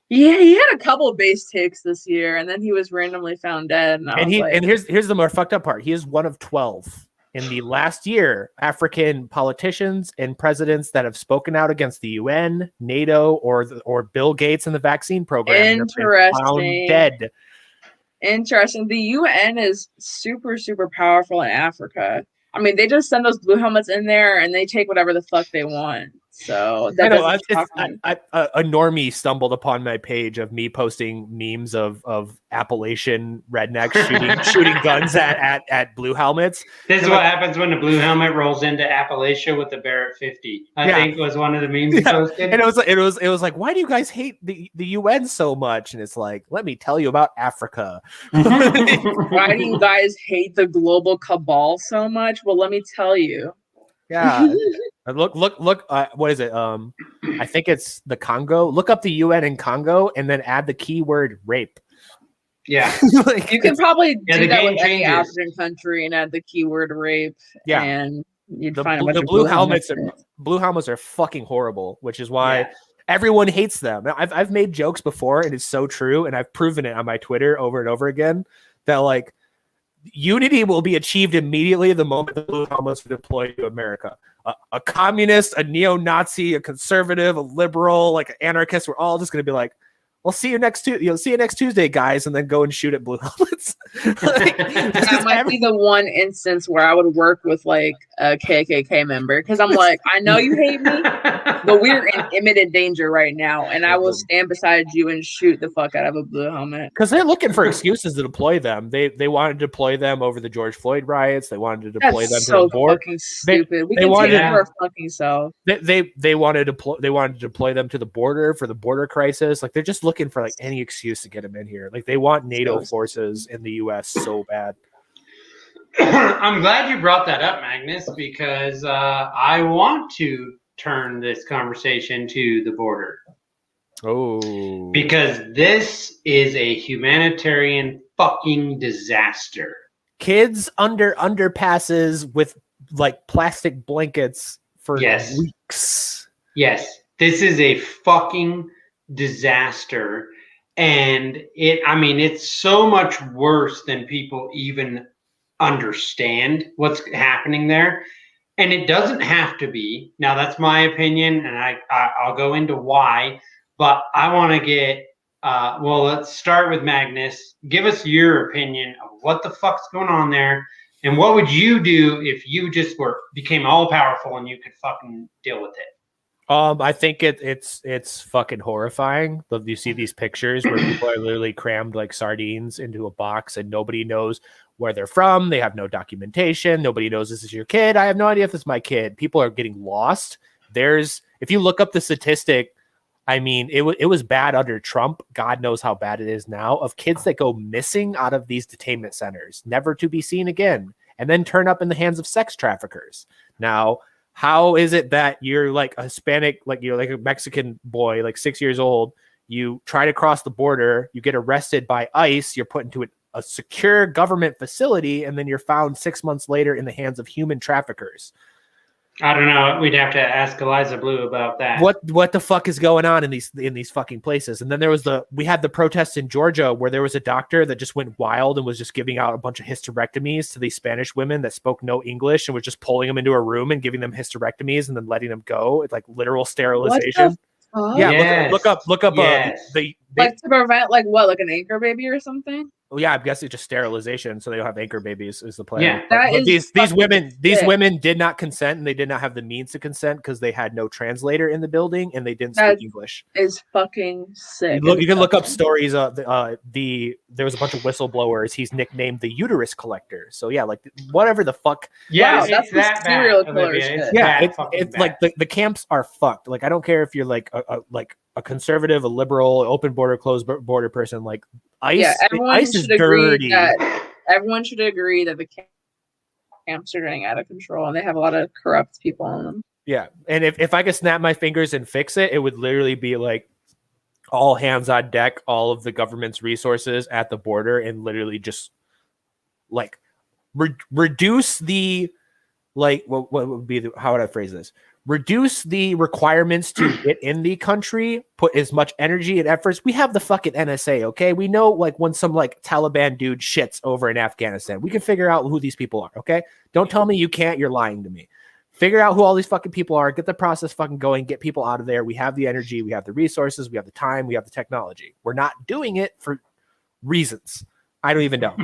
yeah, he had a couple of base takes this year, and then he was randomly found dead. And here's the more fucked up part. He is one of 12 in the last year African politicians and presidents that have spoken out against the UN, NATO, or Bill Gates and the vaccine program. Interesting. Found dead. Interesting. The UN is super, super powerful in Africa. I mean, they just send those blue helmets in there, and they take whatever the fuck they want. So a normie stumbled upon my page of me posting memes of Appalachian rednecks shooting guns at blue helmets. This is what happens when the blue helmet rolls into Appalachia with the Barrett 50. I think was one of the memes he posted. And it was like, why do you guys hate the UN so much? And it's like, let me tell you about Africa. Why do you guys hate the global cabal so much? Well, let me tell you. Yeah. Look. What is it? I think it's the Congo. Look up the UN in Congo and then add the keyword rape. Yeah. You can probably do that with any African country and add the keyword rape. Yeah. And you'd find a bunch of blue helmets. Blue helmets are fucking horrible, which is why everyone hates them. I've made jokes before, and it's so true, and I've proven it on my Twitter over and over again that like unity will be achieved immediately the moment the blue helmets are deployed to America. A communist, a neo-Nazi, a conservative, a liberal, like an anarchist, we're all just going to be like, "Well, see you next Tuesday, guys," and then go and shoot at blue helmets. That might be the one instance where I would work with like a KKK member because I'm like, I know you hate me, but we're in imminent danger right now, and I will stand beside you and shoot the fuck out of a blue helmet. Because they're looking for excuses to deploy them. They wanted to deploy them over the George Floyd riots. They wanted to deploy them to the border. Fucking stupid. We can take it for a fucking self. They wanted to deploy them to the border for the border crisis. Like they're just looking for like any excuse to get them in here. Like they want NATO forces in the U.S. so bad. I'm glad you brought that up, Magnus, because I want to turn this conversation to the border. Oh. Because this is a humanitarian fucking disaster. Kids under underpasses with like plastic blankets for weeks. Yes. This is a fucking disaster. And it's so much worse than people even understand what's happening there. And it doesn't have to be. Now, that's my opinion, and I'll go into why. But I want to get, let's start with Magnus. Give us your opinion of what the fuck's going on there. And what would you do if you just became all powerful and you could fucking deal with it? I think it's fucking horrifying. You see these pictures where people are literally crammed like sardines into a box and nobody knows where they're from. They have no documentation. Nobody knows this is your kid. I have no idea if this is my kid. People are getting lost. If you look up the statistic, I mean, it was bad under Trump. God knows how bad it is now, of kids that go missing out of these detainment centers, never to be seen again, and then turn up in the hands of sex traffickers. Now, how is it that you're like a Hispanic, like you're like a Mexican boy, like 6 years old, you try to cross the border, you get arrested by ICE, you're put into a secure government facility, and then you're found 6 months later in the hands of human traffickers? I don't know. We'd have to ask Eliza Blue about that. What the fuck is going on in these fucking places? And then we had the protests in Georgia where there was a doctor that just went wild and was just giving out a bunch of hysterectomies to these Spanish women that spoke no English and was just pulling them into a room and giving them hysterectomies and then letting them go. It's like literal sterilization. Yeah, yes. look up yes. Like to prevent like an anchor baby or something. Well, yeah, I'm guessing just sterilization, so they don't have anchor babies is the plan. Yeah, these women did not consent, and they did not have the means to consent because they had no translator in the building and they didn't speak English. Is fucking sick. You can look up stories. There was a bunch of whistleblowers. He's nicknamed the uterus collector. So yeah, like whatever the fuck. Yeah, wow, that's that serial killer shit. Yeah, it's like the camps are fucked. Like I don't care if you're like a conservative, a liberal, open border, closed border person. Like ICE is dirty. Everyone should agree that the camps are getting out of control and they have a lot of corrupt people on them. Yeah, and if I could snap my fingers and fix it, it would literally be like all hands on deck, all of the government's resources at the border, and literally just like reduce the what would be how would I phrase this? Reduce the requirements to get in the country, put as much energy and efforts. We have the fucking NSA, okay? We know like when some like Taliban dude shits over in Afghanistan, we can figure out who these people are, okay? Don't tell me you can't, you're lying to me. Figure out who all these fucking people are, get the process fucking going, get people out of there. We have the energy, we have the resources, we have the time, we have the technology. We're not doing it for reasons. I don't even know.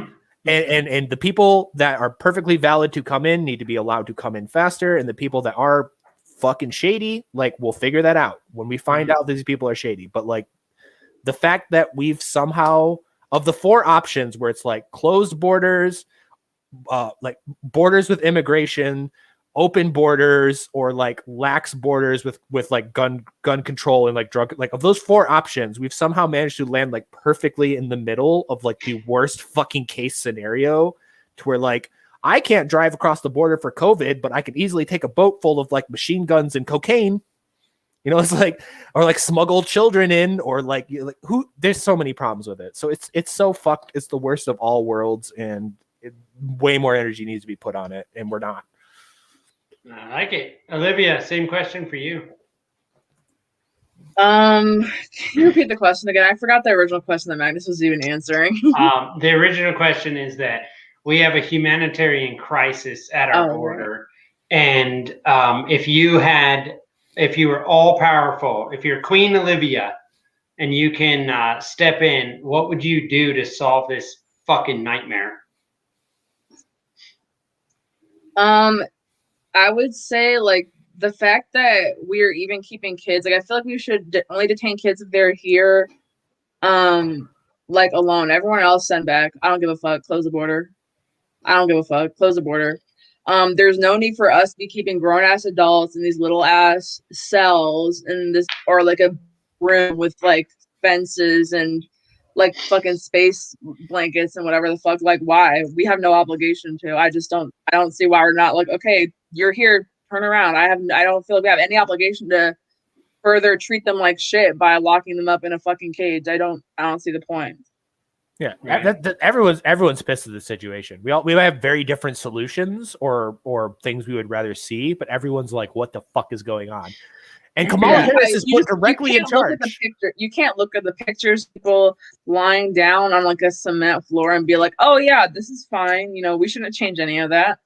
And the people that are perfectly valid to come in need to be allowed to come in faster, and the people that are fucking shady, like we'll figure that out when we find out these people are shady. But like the fact that we've somehow, of the four options where it's like closed borders, like borders with immigration, open borders, or like lax borders with like gun control and like drug, like of those four options, we've somehow managed to land like perfectly in the middle of like the worst fucking case scenario, to where like I can't drive across the border for COVID, but I could easily take a boat full of like machine guns and cocaine. You know, it's like, or like smuggle children in, or like who, there's so many problems with it. So it's so fucked. It's the worst of all worlds, and way more energy needs to be put on it, and we're not. I like it. Olivia, same question for you. Can you repeat the question again? I forgot the original question that Magnus was even answering. The original question is that we have a humanitarian crisis at our border. Right. And if you were all powerful, if you're Queen Olivia and you can step in, what would you do to solve this fucking nightmare? I would say like the fact that we're even keeping kids, like I feel like we should only detain kids if they're here, like alone. Everyone else send back. I don't give a fuck. Close the border. I don't give a fuck. Close the border. There's no need for us to be keeping grown ass adults in these little ass cells in this, or like a room with like fences and like fucking space blankets and whatever the fuck. Like, why? We have no obligation to. I don't see why we're not like, okay, you're here turn around. I don't feel like we have any obligation to further treat them like shit by locking them up in a fucking cage. I don't see the point. Yeah, Right. everyone's pissed at the situation. We have very different solutions or things we would rather see, but everyone's like, "What the fuck is going on?" And Kamala Harris is put directly in charge. You can't look at the pictures, people lying down on like a cement floor and be like, "Oh yeah, this is fine." You know, we shouldn't change any of that.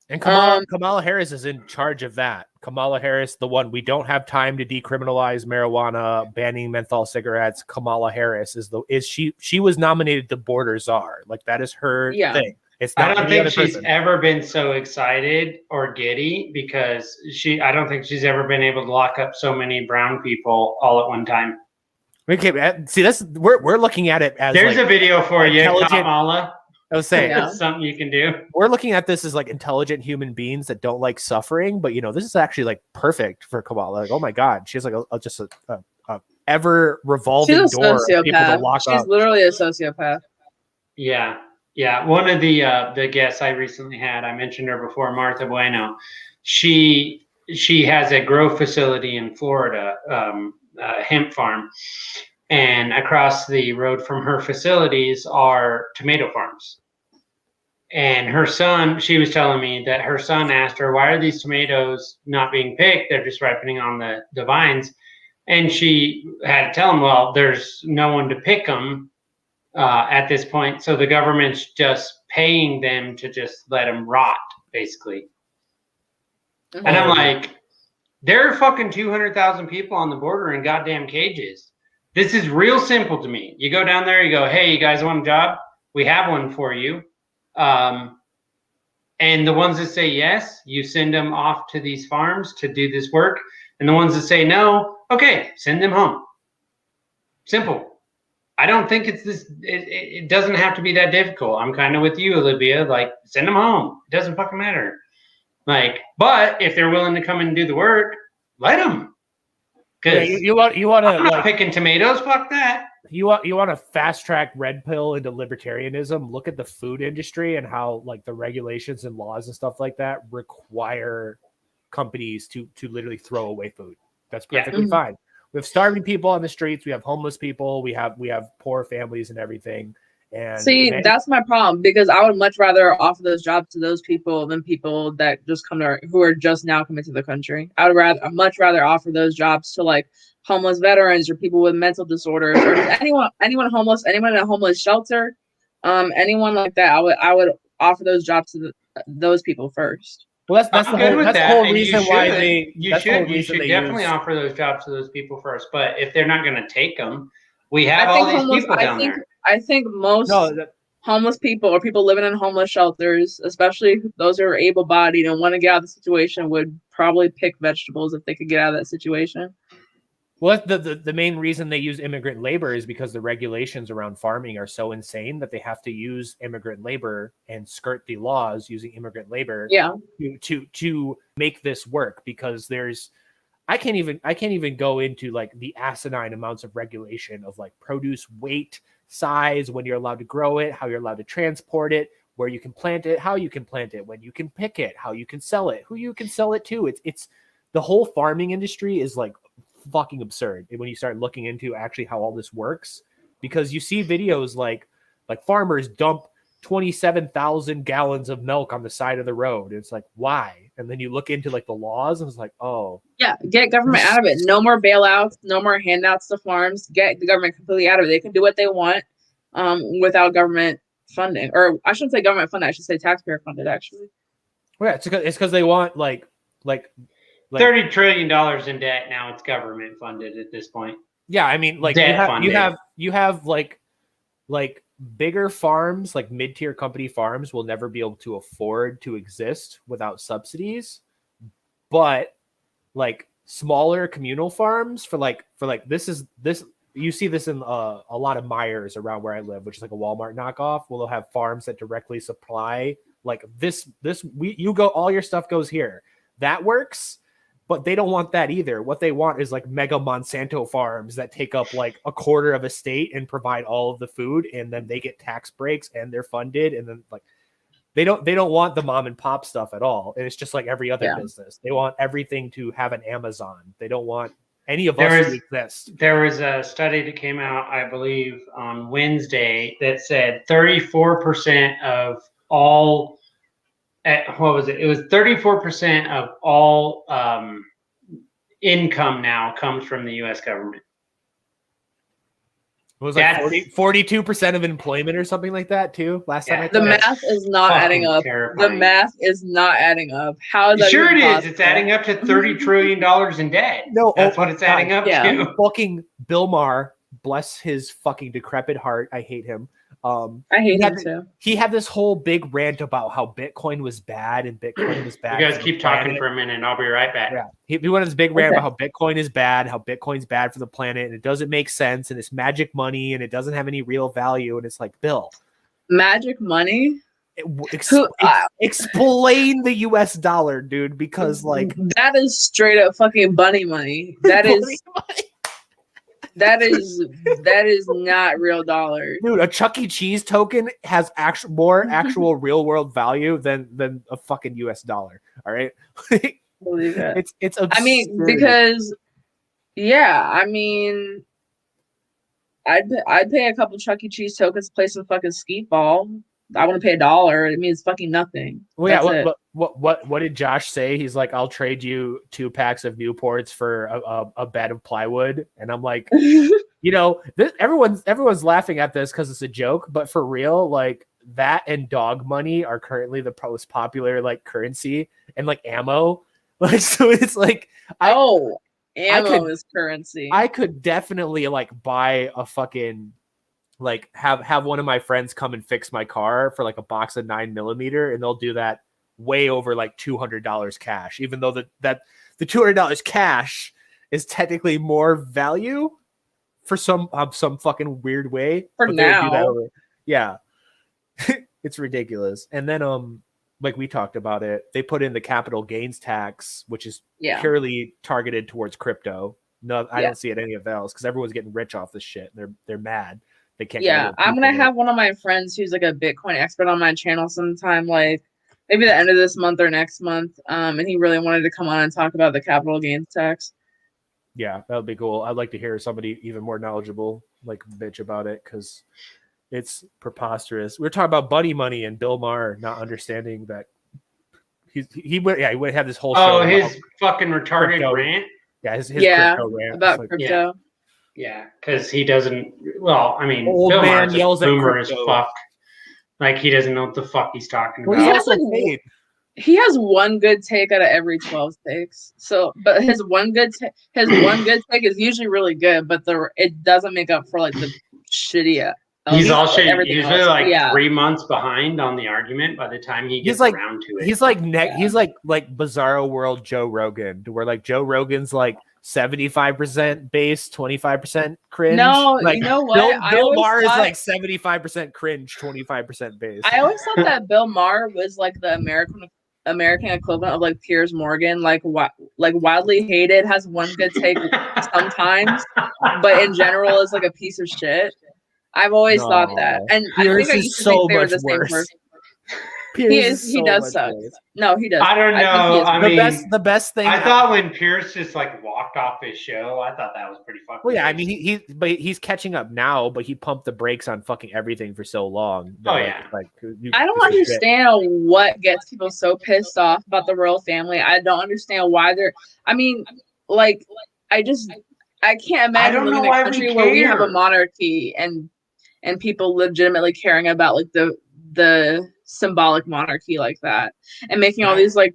And Kamala Harris is in charge of that. Kamala Harris, the one, we don't have time to decriminalize marijuana, banning menthol cigarettes. Kamala Harris she was nominated the border czar. Like that is her thing. It's not I don't think she's ever been so excited or giddy because I don't think she's ever been able to lock up so many brown people all at one time. Okay, see, we're looking at it as there's a video for you, Kamala. I was saying that's something you can do. We're looking at this as like intelligent human beings that don't like suffering, but this is actually like perfect for Kamala. Like, oh my God, she's like just a ever revolving door of people to lock up. She's literally a sociopath. Yeah. Yeah, one of the guests I recently had, I mentioned her before, Martha Bueno. She has a grow facility in Florida, hemp farm, and across the road from her facilities are tomato farms. And her son, she was telling me that her son asked her, "Why are these tomatoes not being picked? They're just ripening on the vines." And she had to tell him, "Well, there's no one to pick them." At this point, so the government's just paying them to just let them rot, basically. And I'm like, there are fucking 200,000 people on the border in goddamn cages. This is real simple to me. You go down there, you go, "Hey, you guys want a job? We have one for you." And the ones that say yes, you send them off to these farms to do this work. And the ones that say no, okay, send them home. Simple. I don't think it's this. It doesn't have to be that difficult. I'm kind of with you, Olivia. Like, send them home. It doesn't fucking matter. Like, but if they're willing to come and do the work, let them. Because you want to like picking tomatoes. Fuck that. You want to fast track red pill into libertarianism. Look at the food industry and how like the regulations and laws and stuff like that require companies to literally throw away food. That's perfectly fine. We have starving people on the streets. We have homeless people. We have poor families and everything. And see, that's my problem because I would much rather offer those jobs to those people than people that just who are just now coming to the country. I'd much rather offer those jobs to like homeless veterans or people with mental disorders or just anyone homeless, anyone in a homeless shelter, anyone like that. I would offer those jobs to those people first. Well, that's the whole reason why you should definitely offer those jobs to those people first. But if they're not going to take them, we have all these people down there. I think most homeless people or people living in homeless shelters, especially those who are able-bodied and want to get out of the situation, would probably pick vegetables if they could get out of that situation. Well, the main reason they use immigrant labor is because the regulations around farming are so insane that they have to use immigrant labor and skirt the laws using immigrant labor to make this work. Because I can't even go into like the asinine amounts of regulation of like produce weight, size, when you're allowed to grow it, how you're allowed to transport it, where you can plant it, how you can plant it, when you can pick it, how you can sell it, who you can sell it to. It's the whole farming industry is like fucking absurd when you start looking into actually how all this works, because you see videos like farmers dump 27,000 gallons of milk on the side of the road. It's like, why? And then you look into like the laws and it's like, oh yeah, get government out of it. No more bailouts, no more handouts to farms. Get the government completely out of it. They can do what they want without government funding, or I shouldn't say government funded, I should say taxpayer funded actually. Well, yeah, it's because they want like $30 trillion in debt. Now it's government funded at this point. Yeah, I mean, like you have like bigger farms, like mid-tier company farms, will never be able to afford to exist without subsidies. But like smaller communal farms for this you see this in a lot of Myers around where I live, which is like a Walmart knockoff. Well, they'll have farms that directly supply like you go, all your stuff goes here. That works. But they don't want that either. What they want is like mega Monsanto farms that take up like a quarter of a state and provide all of the food, and then they get tax breaks and they're funded. And then like They don't want the mom and pop stuff at all. And it's just like every other Yeah. business. They want everything to have an Amazon. They don't want any of us to exist. There was a study that came out, I believe, on Wednesday that said 34% of all, what was it? It was 34% of all income now comes from the U.S. government. It was like 42% of employment or something like that too. Last time I The checked. math is not adding up. Terrifying. The math is not adding up. How is that? Sure it is. possible? It's adding up to $30 trillion in debt. No, that's what it's adding up to. Fucking Bill Maher, bless his fucking decrepit heart. I hate him. I hate him too. He had this whole big rant about how Bitcoin was bad and Bitcoin was bad. You guys keep talking for a minute and I'll be right back. Yeah. He went on this big rant about how Bitcoin is bad, how Bitcoin's bad for the planet, and it doesn't make sense, and it's magic money, and it doesn't have any real value. And it's like, Bill. Magic money? Explain the US dollar, dude, because like that is straight up fucking bunny money. That is that is not real dollars. Dude, a Chuck E. Cheese token has more actual real world value than a fucking US dollar. All right. Believe it. It's absurd. I mean, because I'd pay a couple Chuck E. Cheese tokens to play some fucking skeet ball. I want to pay $1. It means fucking nothing. Well, yeah. What did Josh say? He's like, I'll trade you 2 packs of Newports for a bed of plywood, and I'm like, everyone's laughing at this because it's a joke, but for real, like that and dog money are currently the most popular like currency, and like ammo, like so it's like ammo is currency. I could definitely like buy a fucking. Like have one of my friends come and fix my car for like a box of 9mm, and they'll do that way over like $200 cash, even though the $200 cash is technically more value for some fucking weird way. For now, yeah, it's ridiculous. And then like we talked about it, they put in the capital gains tax, which is purely targeted towards crypto. No, I don't see it any of else because everyone's getting rich off this shit. They're mad. They can't. I'm gonna have one of my friends who's like a Bitcoin expert on my channel sometime, like maybe the end of this month or next month. And he really wanted to come on and talk about the capital gains tax. Yeah, that would be cool. I'd like to hear somebody even more knowledgeable like bitch about it because it's preposterous. We were talking about buddy money and Bill Maher not understanding that he would have this whole show. Oh, his fucking retarded crypto rant. Yeah, his crypto rant about like, crypto. Yeah, because he doesn't. Well, I mean, old Bill man Maher's yells a at boomer as crypto. fuck. Like he doesn't know what the fuck he's talking about. He has one good take out of every 12 takes. So, but his one good take is usually really good, but it doesn't make up for like the shitty. He's usually like 3 months behind on the argument by the time he gets around to it. He's like he's like Bizarro World Joe Rogan, to where like Joe Rogan's like 75% base, 25% cringe. No, like, you know what? Bill Maher is like 75% cringe, 25% base. I always thought that Bill Maher was like the American equivalent of like Piers Morgan, like wildly hated, has one good take sometimes, but in general is like a piece of shit. I've always thought that, and Piers I used to think they were the same person. He does suck. No, he does. I don't know. I mean, the best thing. I thought when Pierce just like walked off his show, I thought that was pretty fucking. Well, yeah, I mean, he's catching up now, but he pumped the brakes on fucking everything for so long. I don't understand what gets people so pissed off about the royal family. I don't understand why they're. I mean, I can't imagine living in a country where we have a monarchy and people legitimately caring about like the symbolic monarchy like that, and making all these like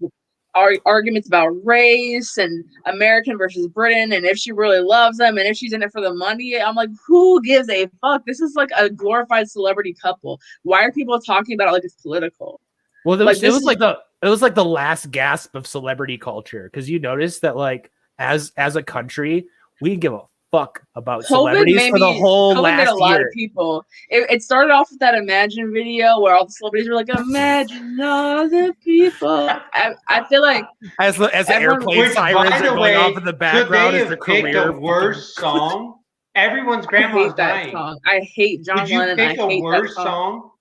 arguments about race and American versus Britain, and if she really loves them and if she's in it for the money. I'm like, who gives a fuck? This is like a glorified celebrity couple. Why are people talking about it like it's political? Well, it was like the last gasp of celebrity culture, because you notice that like as a country we didn't give a fuck about celebrities for the whole last year. A lot of people. It started off with that Imagine video where all the celebrities were like, "Imagine all the people." I feel like as the airplane sirens are going off in the background as the career. The worst song. Everyone's grandma's dying. Song. I hate John Lennon. Did you pick a worse song?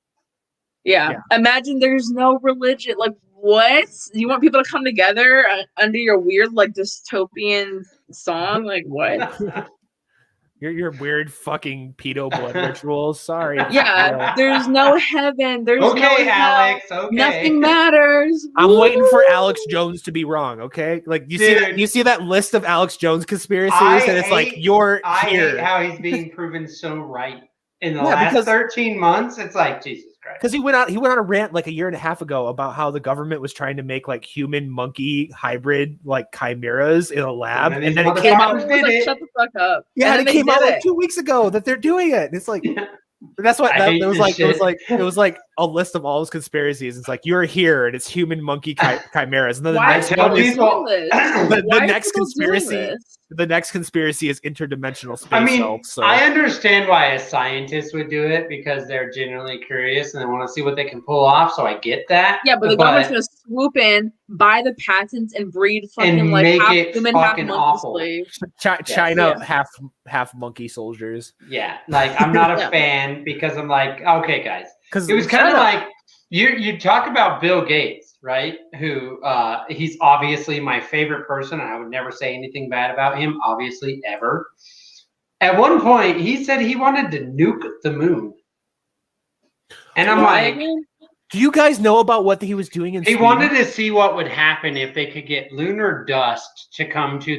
Yeah. Imagine there's no religion. Like, what? You want people to come together under your weird, like, dystopian song? Like, what? Your weird fucking pedo blood rituals. Sorry. Yeah, there's no heaven. There's no hell. Alex. Okay. Nothing matters. I'm Woo! waiting for Alex Jones to be wrong. Okay, like you see that list of Alex Jones conspiracies, and it's like I hate how he's being proven so right in the last 13 months. It's like Jesus Christ. Because he went on a rant like a year and a half ago about how the government was trying to make like human monkey hybrid like chimeras in a lab, and then it came out. Shut the fuck up. Yeah, and it came out like 2 weeks ago that they're doing it. And it's like. That's what it was like a list of all those conspiracies. It's like you're here and it's human monkey chimeras. And then the next conspiracy is interdimensional space. I mean, I understand why a scientist would do it because they're genuinely curious and they want to see what they can pull off. So I get that. Yeah, but the government's gonna swoop in, buy the patents, and breed fucking and like make half it human, fucking half awful. China half monkey soldiers. Yeah, like I'm not a fan because I'm like, okay, guys, because it was kind of like you talk about Bill Gates, right? Who he's obviously my favorite person, and I would never say anything bad about him, obviously, ever. At one point, he said he wanted to nuke the moon, and I'm like. Do you guys know about what he was doing in Sweden? He wanted to see what would happen if they could get lunar dust to come to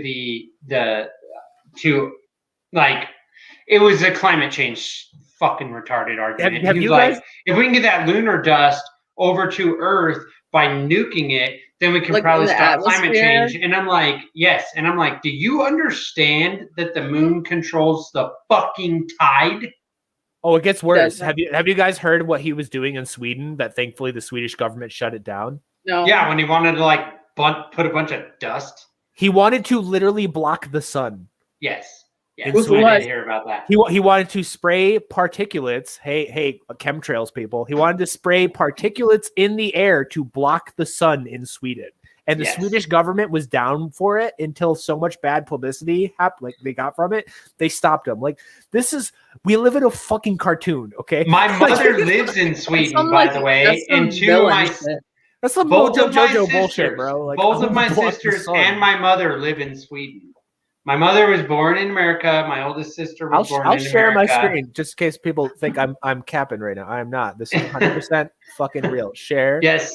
it was a climate change fucking retarded argument. Have you guys? If we can get that lunar dust over to Earth by nuking it, then we can probably stop climate change. And I'm like, yes. And I'm like, do you understand that the moon controls the fucking tide? Oh, it gets worse. Have you guys heard what he was doing in Sweden? That thankfully the Swedish government shut it down. No. Yeah, when he wanted to put a bunch of dust. He wanted to literally block the sun. Yes. Yeah, I did hear about that. He wanted to spray particulates. Hey, chemtrails people. He wanted to spray particulates in the air to block the sun in Sweden. And the Swedish government was down for it until so much bad publicity they got from it. They stopped him. Like, we live in a fucking cartoon, okay? My mother lives in Sweden, by the way. And that's some Mojo Jojo bullshit, bro. Like, both of my sisters and my mother live in Sweden. My mother was born in America. My oldest sister was born in America. I'll share my screen just in case people think I'm capping right now. I am not. This is 100% fucking real. Share. Yes.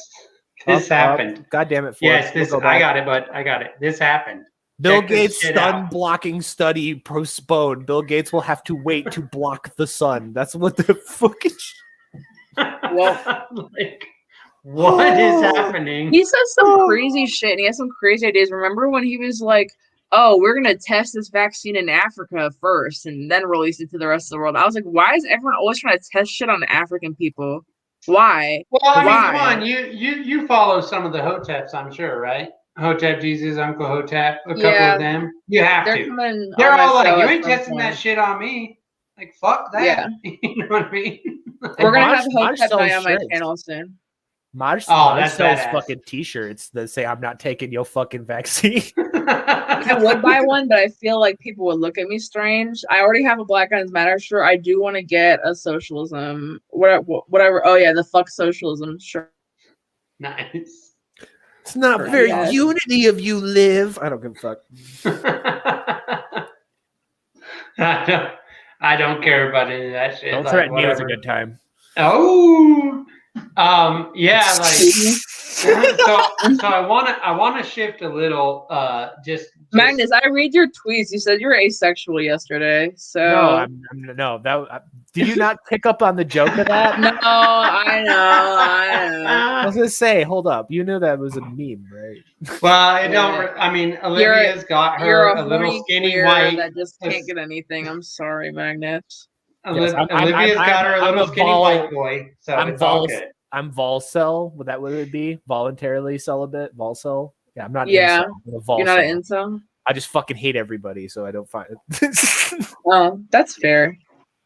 This happened. God damn it. Yes, I got it, bud. I got it. This happened. Bill Gates sun blocking study postponed. Bill Gates will have to wait to block the sun. That's what the fucking. Well, what is happening? He says some crazy shit. And he has some crazy ideas. Remember when he was like, "Oh, we're gonna test this vaccine in Africa first, and then release it to the rest of the world." I was like, "Why is everyone always trying to test shit on African people? Why?" Well, I mean, come on, you follow some of the Hoteps, I'm sure, right? Hotep Jesus, Uncle Hotep, a couple of them. You have to. They're all like, "You ain't testing that shit on me." Like, fuck that. Yeah. You know what I mean? We're gonna have Hotep guy on my channel soon. Maj sells fucking t-shirts that say "I'm not taking your fucking vaccine." I would buy one, but I feel like people would look at me strange. I already have a Black Lives Matter shirt. I do want to get a socialism, whatever. Oh yeah, the fuck socialism shirt. Nice. It's not very unity of you live. I don't give a fuck. I don't care about any of that shit. Don't threaten me with a good time. Oh. Yeah, like so I wanna shift a little just Magnus, I read your tweets. You said you were asexual yesterday. So did you not pick up on the joke of that? No, I know. I was gonna say, hold up. You knew that was a meme, right? Well, I mean, Olivia's got her a little skinny white that just can't get anything. I'm sorry, Magnus. Olivia's got her a little skinny white boy, so it's all good. I'm Volcel. Would that what it would be? Voluntarily celibate? Volcel? Yeah, I'm not. Yeah, incel. You're not an incel. I just fucking hate everybody, so I don't find it. Oh, that's fair.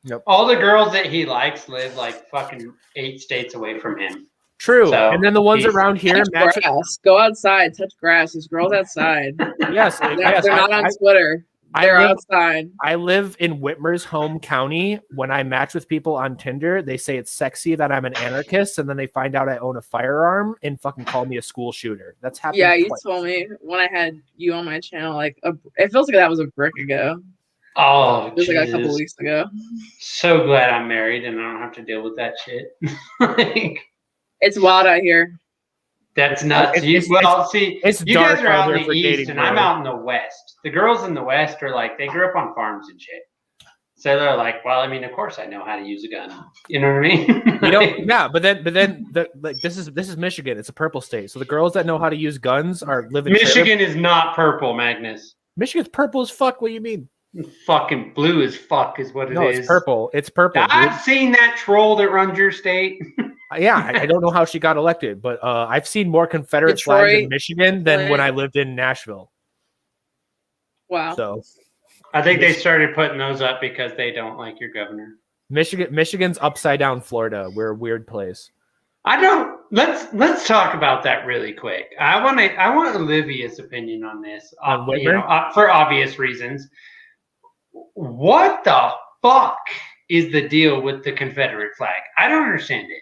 Yep. All the girls that he likes live like fucking 8 states away from him. True. So, and then the ones around here match. Go outside, touch grass. There's girls outside. Yes, they're not on Twitter. They're outside. I live in Whitmer's home county. When I match with people on Tinder, they say it's sexy that I'm an anarchist, and then they find out I own a firearm and fucking call me a school shooter. That's happened. Yeah, you twice. told me when I had you on my channel. Like, it feels like that was a brick ago. Oh, it was like a couple weeks ago. So glad I'm married and I don't have to deal with that shit. Like, it's wild out here. That's nuts. See, you guys are out in the east and I'm out in the west. The girls in the west are like, they grew up on farms and shit. So they're like, well, I mean, of course I know how to use a gun. You know what I mean? Yeah, but then this is Michigan. It's a purple state. So the girls that know how to use guns are living. Michigan is not purple, Magnus. Michigan's purple as fuck. What do you mean? Fucking blue as fuck is what it is. No, it's purple. It's purple. I've seen that troll that runs your state. Yeah, I don't know how she got elected, but I've seen more Confederate flags in Michigan than when I lived in Nashville. Wow. So I think they started putting those up because they don't like your governor. Michigan's upside down Florida. We're a weird place. Let's talk about that really quick. I want Olivia's opinion on this. For obvious reasons. What the fuck is the deal with the Confederate flag? I don't understand it.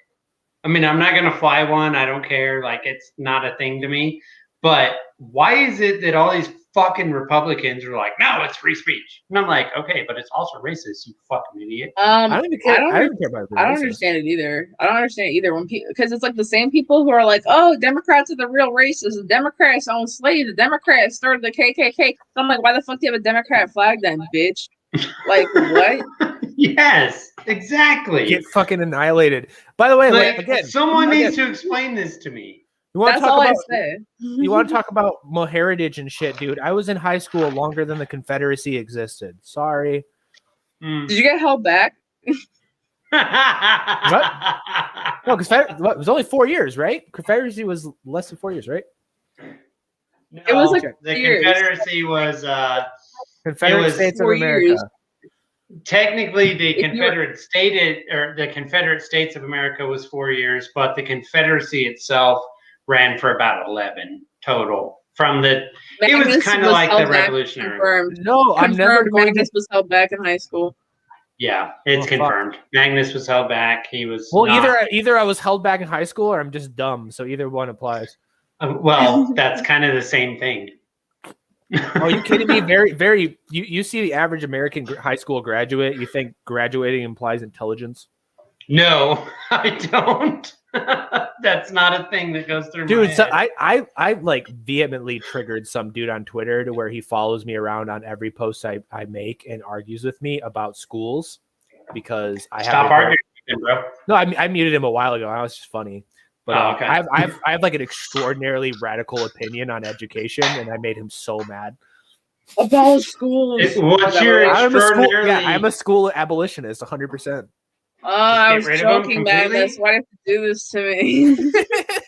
I mean, I'm not going to fly one. I don't care. Like, it's not a thing to me. But why is it that all these fucking Republicans are like, no, it's free speech? And I'm like, okay, but it's also racist, you fucking idiot. I don't even care. I don't care about it. I don't understand it either. I don't understand it either. Because it's like the same people who are like, oh, Democrats are the real racists. The Democrats own slaves. The Democrats started the KKK. So I'm like, why the fuck do you have a Democrat flag then, bitch? Like, what? Yes, exactly. Get fucking annihilated. By the way, again, someone needs to explain this to me. That's all I say. You want to talk about more heritage and shit, dude? I was in high school longer than the Confederacy existed. Sorry. Did you get held back? What? No, because it was only 4 years, right? Confederacy was less than 4 years, right? No, it was like the Confederacy was Confederate States of America. Years. Technically, the Confederate States of America was 4 years, but the Confederacy itself ran for about 11 total. It was kind of like the Revolutionary War. No, I'm never going Magnus was held back in high school. Yeah, it's confirmed. Magnus was held back. He was either I was held back in high school or I'm just dumb. So either one applies. Well, that's kind of the same thing. Are you kidding me? Very. You see the average American high school graduate. You think graduating implies intelligence? No, I don't. That's not a thing that goes through. Dude, my so head. I like vehemently triggered some dude on Twitter to where he follows me around on every post I make and argues with me about schools because I stop arguing with him, bro. No, I muted him a while ago. I was just funny. But okay. I have like an extraordinarily radical opinion on education, and I made him so mad. About schools. I'm a school abolitionist, 100%. Oh, I was joking, Magnus. Why did you do this to me?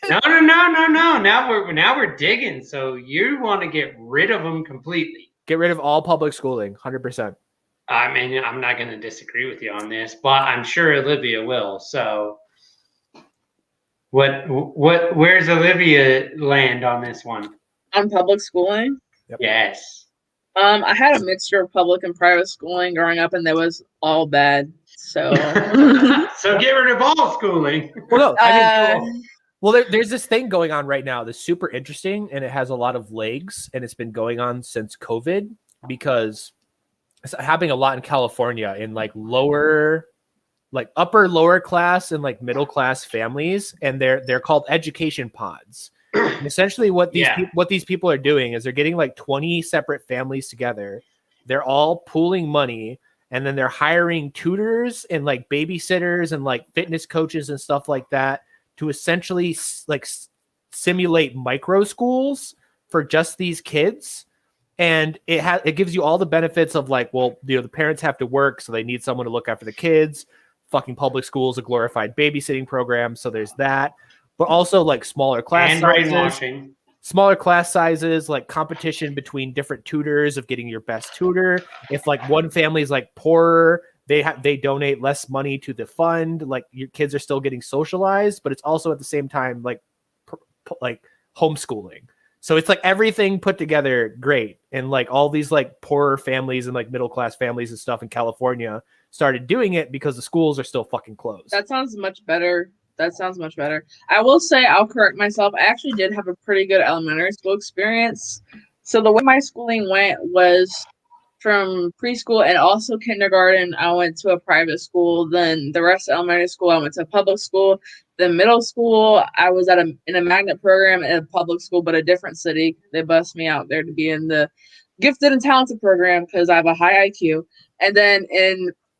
No. Now we're digging. So you want to get rid of them completely? Get rid of all public schooling, 100%. I mean, I'm not going to disagree with you on this, but I'm sure Olivia will. So, where's Olivia land on this one? On public schooling? Yep. Yes. I had a mixture of public and private schooling growing up, and that was all bad. So, so get rid of all schooling. Well, no, there's this thing going on right now that's super interesting, and it has a lot of legs, and it's been going on since COVID because it's happening a lot in California in like upper lower class and like middle class families, and they're called education pods. And essentially, what these people are doing is they're getting like 20 separate families together. They're all pooling money, and then they're hiring tutors and like babysitters and like fitness coaches and stuff like that to essentially like simulate micro schools for just these kids. And it gives you all the benefits of like, well, the parents have to work, so they need someone to look after the kids. Fucking public schools, a glorified babysitting program, so there's that. But also like smaller class sizes, like competition between different tutors of getting your best tutor. If like one family is like poorer, they donate less money to the fund. Like your kids are still getting socialized, but it's also at the same time like homeschooling. So it's like everything put together great. And like all these like poorer families and like middle-class families and stuff in California started doing it because the schools are still fucking closed. That sounds much better. That sounds much better. I will say, I'll correct myself. I actually did have a pretty good elementary school experience. So the way my schooling went was from preschool and also kindergarten, I went to a private school. Then the rest of elementary school, I went to a public school. Then middle school, I was in a magnet program at a public school, but a different city. They bussed me out there to be in the gifted and talented program because I have a high IQ. And then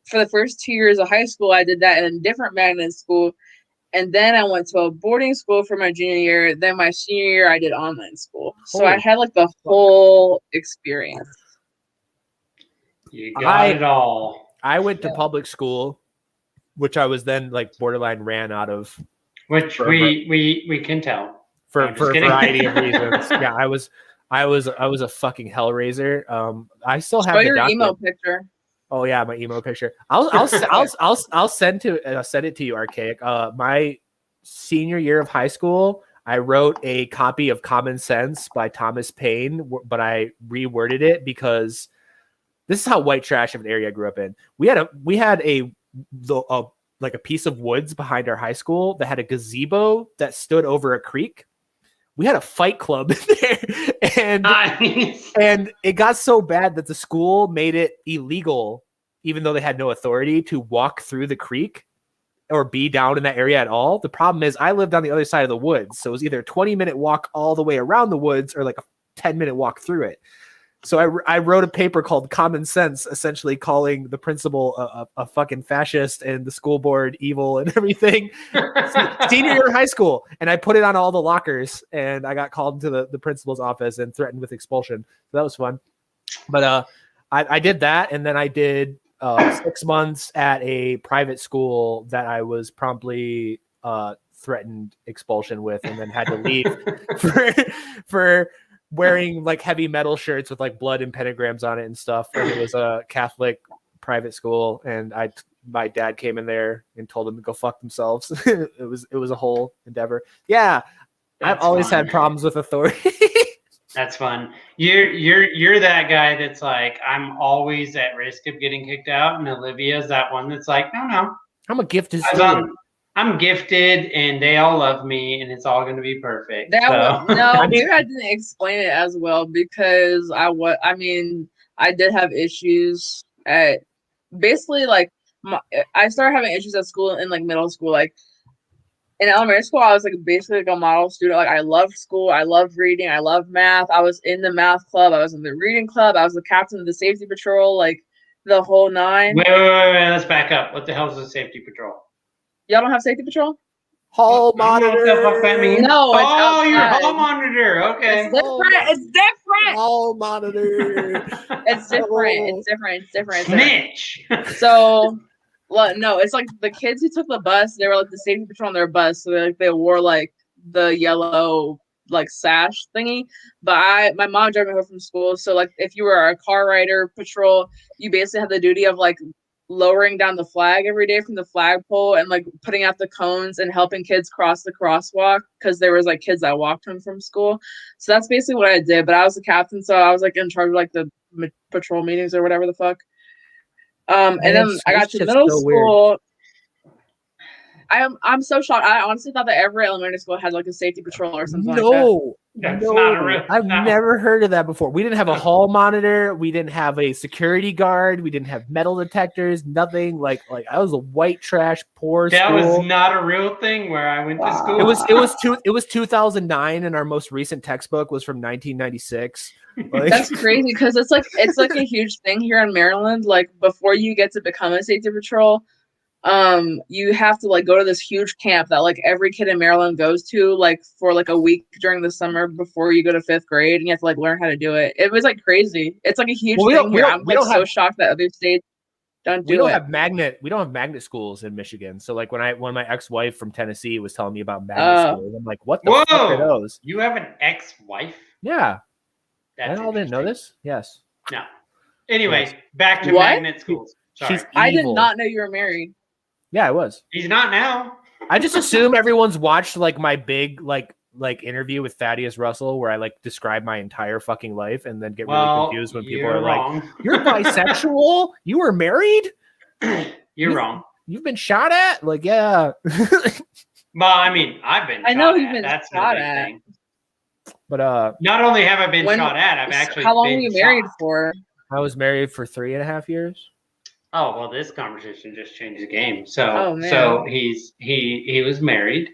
for the first 2 years of high school, I did that in a different magnet school. And then I went to a boarding school for my junior year. Then my senior year, I did online school. So I had like the whole experience. You got it all. I went to public school, which I was then like borderline ran out of. Which we can tell. For a variety of reasons. Yeah, I was a fucking hellraiser. I still have your emo picture. Oh yeah, my emo picture. I'll send it to you, Archaic. My senior year of high school, I wrote a copy of Common Sense by Thomas Paine, but I reworded it because this is how white trash of an area I grew up in. We had a piece of woods behind our high school that had a gazebo that stood over a creek. We had a fight club in there, and Nice. and it got so bad that the school made it illegal, even though they had no authority to walk through the creek or be down in that area at all. The problem is I lived on the other side of the woods, so it was either a 20-minute walk all the way around the woods or like a 10-minute walk through it. So I wrote a paper called Common Sense, essentially calling the principal a fucking fascist and the school board evil and everything. Senior year of high school. And I put it on all the lockers and I got called into the principal's office and threatened with expulsion. So that was fun. But I did that. And then I did 6 months at a private school that I was promptly threatened expulsion with and then had to leave for wearing like heavy metal shirts with like blood and pentagrams on it and stuff. And it was a Catholic private school. And my dad came in there and told them to go fuck themselves. It was a whole endeavor. Yeah. I've always had problems with authority. That's fun. You're that guy that's like, I'm always at risk of getting kicked out. And Olivia's that one that's like, no. I'm a gifted student. I'm gifted and they all love me and it's all going to be perfect. Maybe I didn't explain it as well because I did have issues at basically like I started having issues at school in like middle school. Like in elementary school, I was like basically like a model student. Like I loved school. I loved reading. I loved math. I was in the math club. I was in the reading club. I was the captain of the safety patrol, like the whole nine. Wait. Let's back up. What the hell is the safety patrol? Y'all don't have safety patrol? Hall monitor. No, it's your hall monitor. Okay. It's different. Hall monitor. It's different. Snitch. So, no, it's like the kids who took the bus. They were like the safety patrol on their bus, so they wore like the yellow like sash thingy. But my mom drove me home from school, so like if you were a car rider patrol, you basically had the duty of like lowering down the flag every day from the flagpole and like putting out the cones and helping kids cross the crosswalk because there was like kids that walked home from school. So that's basically what I did. But I was the captain, so I was like in charge of like the patrol meetings or whatever the fuck. And then I got to middle school. I'm so shocked. I honestly thought that every elementary school had like a safety patrol or something like that. I've never heard of that before. We didn't have a hall monitor. We didn't have a security guard. We didn't have metal detectors. Nothing. Like I was a white trash poor that school. Was not a real thing where I went to school. It was 2009, and our most recent textbook was from 1996. Like, that's crazy because it's like a huge thing here in Maryland. Like before you get to become a safety patrol, you have to like go to this huge camp that like every kid in Maryland goes to like for like a week during the summer before you go to 5th grade, and you have to like learn how to do it. It was like crazy. It's like a huge thing here. I'm like so shocked that other states don't do it. We don't have magnet schools in Michigan. So like when my ex-wife from Tennessee was telling me about magnet schools, I'm like, what the fuck are those? You have an ex-wife? Yeah. I didn't know this. Yes. No. Anyways, back to magnet schools. Sorry. I did not know you were married. Yeah, I was. He's not now. I just assume everyone's watched like my big like like interview with Thaddeus Russell where I like describe my entire fucking life and then get really confused when people are like, "You're bisexual? You were married? You're wrong. You've been shot at?" Like, yeah. Well, I mean, I've been. I know shot you've at. been That's shot the big at. thing. But not only have I been shot at, I've actually. How long been were you married shot. for? I was married for 3.5 years. Oh well, this conversation just changed the game. So, Oh, man. so he was married.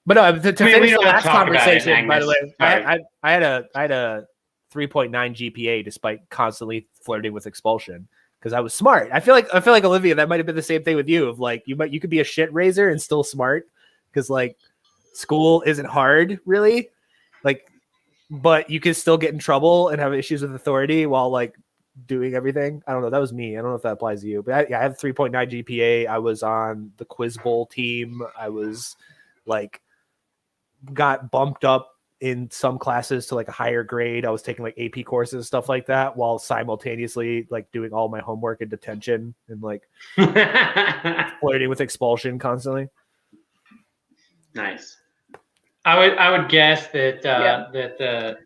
But no, to finish the last talk about it, conversation, by the way, Sorry. I had a 3.9 GPA despite constantly flirting with expulsion because I was smart. I feel like Olivia, that might have been the same thing with you. Of like you could be a shit raiser and still smart because like school isn't hard really, like, but you can still get in trouble and have issues with authority while like doing everything. I don't know. That was me. I don't know if that applies to you, but I have 3.9 GPA. I was on the quiz bowl team. I was like got bumped up in some classes to like a higher grade. I was taking like AP courses, stuff like that, while simultaneously like doing all my homework in detention and like flirting with expulsion constantly. Nice. I would guess that that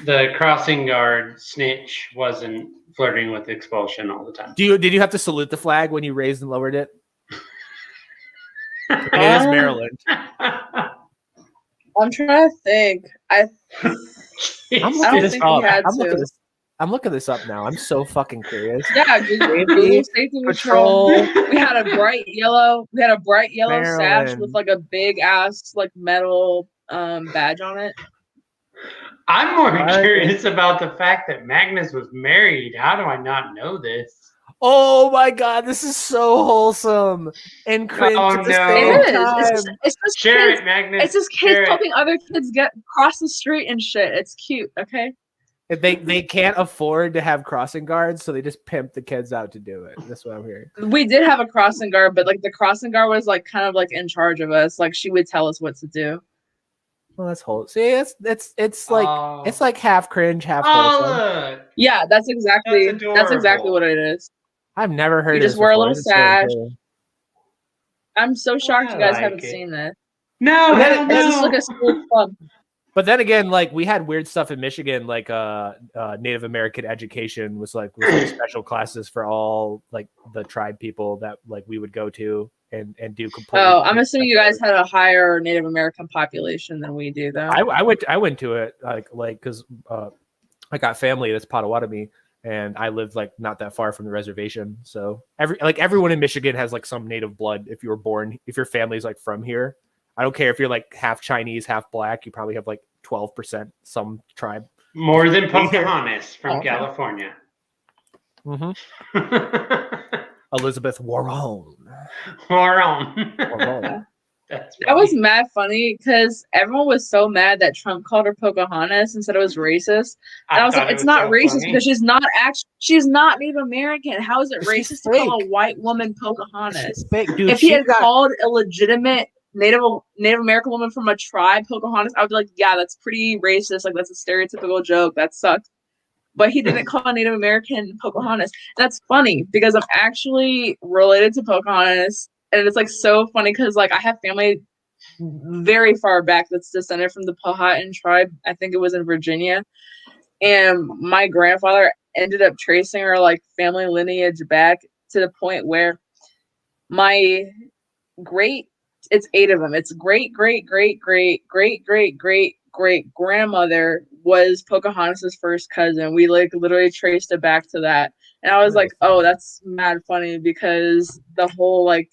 the crossing guard snitch wasn't flirting with expulsion all the time. Did you have to salute the flag when you raised and lowered it? It is Maryland. I'm trying to think. I'm looking this think we up. had I'm looking this up now. I'm so fucking curious. Yeah, Google safety patrol. We had a bright yellow. Sash with like a big ass like metal badge on it. I'm more curious about the fact that Magnus was married. How do I not know this? Oh my god, this is so wholesome and cringe at the same time. It's just Share kids, it, Magnus. It's just kids helping other kids get across the street and shit. It's cute, okay? They can't afford to have crossing guards, so they just pimp the kids out to do it. That's what I'm hearing. We did have a crossing guard, but like the crossing guard was like kind of like in charge of us. Like she would tell us what to do. Well, that's whole. See, it's like it's like half cringe, half wholesome. Look. Yeah, that's exactly what it is. I've never heard. You just wear a little sash. I'm so shocked you guys haven't seen that. No, it's just like a school club. But then again, like we had weird stuff in Michigan, like Native American education was like special classes for all like the tribe people that like we would go to and do completely. Oh, I'm assuming you guys had a higher Native American population than we do, though. I went to it like because I got family that's Potawatomi. And I lived like not that far from the reservation, so everyone in Michigan has like some native blood. If your family's like from here, I don't care if you're like half Chinese, half black. You probably have like 12% some tribe. More than Pocahontas from California. Mm-hmm. Elizabeth Warren. That was mad funny because everyone was so mad that Trump called her Pocahontas and said it was racist. And I was like, it's not racist because she's not Native American. How is it racist to call a white woman Pocahontas? Dude, if he had called a legitimate Native American woman from a tribe Pocahontas, I would be like, yeah, that's pretty racist. Like that's a stereotypical joke. That sucks. But he didn't call a Native American Pocahontas. That's funny because I'm actually related to Pocahontas. And it's like so funny because like I have family very far back that's descended from the Powhatan tribe. I think it was in Virginia. And my grandfather ended up tracing her like family lineage back to the point where my it's 8 of them. It's great grandmother was Pocahontas' first cousin. We like literally traced it back to that. And I was like, oh, that's mad funny because the whole like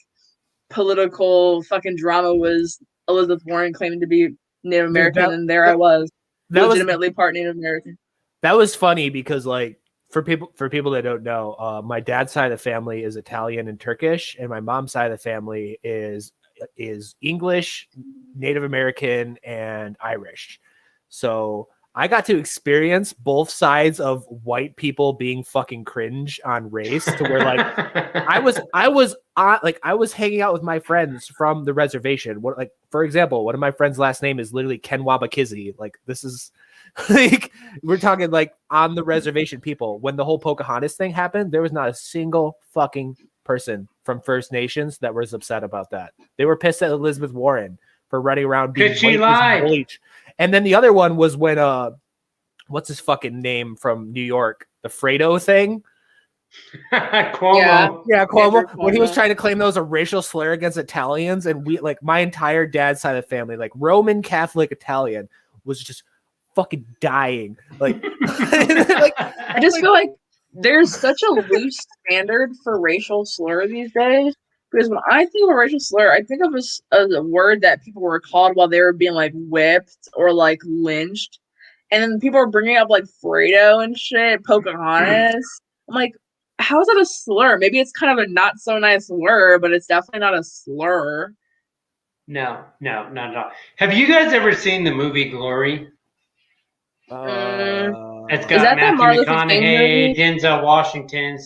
political fucking drama was Elizabeth Warren claiming to be Native American, and there I was, legitimately part Native American. That was funny because, like, for people that don't know, my dad's side of the family is Italian and Turkish, and my mom's side of the family is English, Native American, and Irish. So I got to experience both sides of white people being fucking cringe on race to where like I was hanging out with my friends from the reservation. What, like, for example, one of my friends' last name is literally Kenwabakizzi. Like this is like we're talking like on the reservation people. When the whole Pocahontas thing happened, there was not a single fucking person from First Nations that was upset about that. They were pissed at Elizabeth Warren. for running around being 'Cause she white as lied. bleach. And then the other one was when what's his fucking name from New York? The Fredo thing. Cuomo. Yeah, Cuomo. Andrew When he was Cuomo. trying to claim that was a racial slur against Italians, and we like my entire dad's side of the family, like Roman Catholic Italian, was just fucking dying. Like, like I just feel like there's such a loose standard for racial slur these days. Because when I think of a racial slur, I think of a word that people were called while they were being like whipped or like lynched. And then people are bringing up like Fredo and shit, Pocahontas. I'm like, how is that a slur? Maybe it's kind of a not so nice slur, but it's definitely not a slur. No, not at all. Have you guys ever seen the movie Glory? It's Is got that the Matthew Martin Luther King McConaughey, movie? Denzel Washington.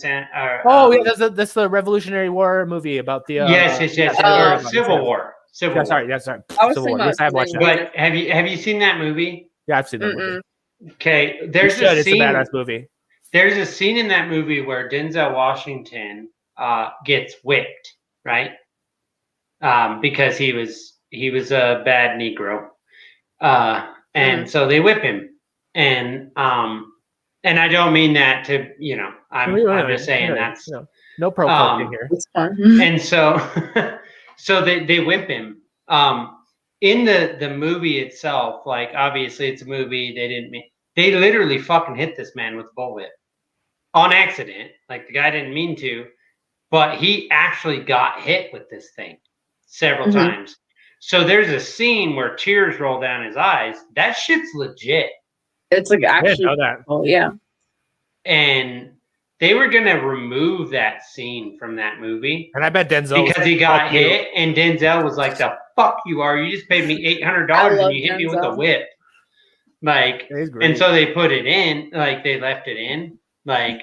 that's the Revolutionary War movie about the Yes. Oh. Or Civil War. Yeah, sorry. I was Civil thinking War. about Yes, I have watched that. But have you seen that movie? Yeah, I've seen that movie. Okay, You there's should. a It's a scene. badass movie. There's a scene in that movie where Denzel Washington gets whipped, right? Because he was a bad Negro, and so they whip him, and I don't mean that to I'm just saying that's no pro culting here. It's fun. and so so they whip him. In the movie itself, like obviously it's a movie. They literally fucking hit this man with a bullwhip on accident. Like the guy didn't mean to, but he actually got hit with this thing several times. So there's a scene where tears roll down his eyes. That shit's legit. It's like actually. know that. Oh yeah. And they were gonna remove that scene from that movie. And I bet Denzel because he got hit, and Denzel was like, "The fuck you are! You just paid me $800 and you hit me with a whip." Like, and so they put it in, like they left it in, like.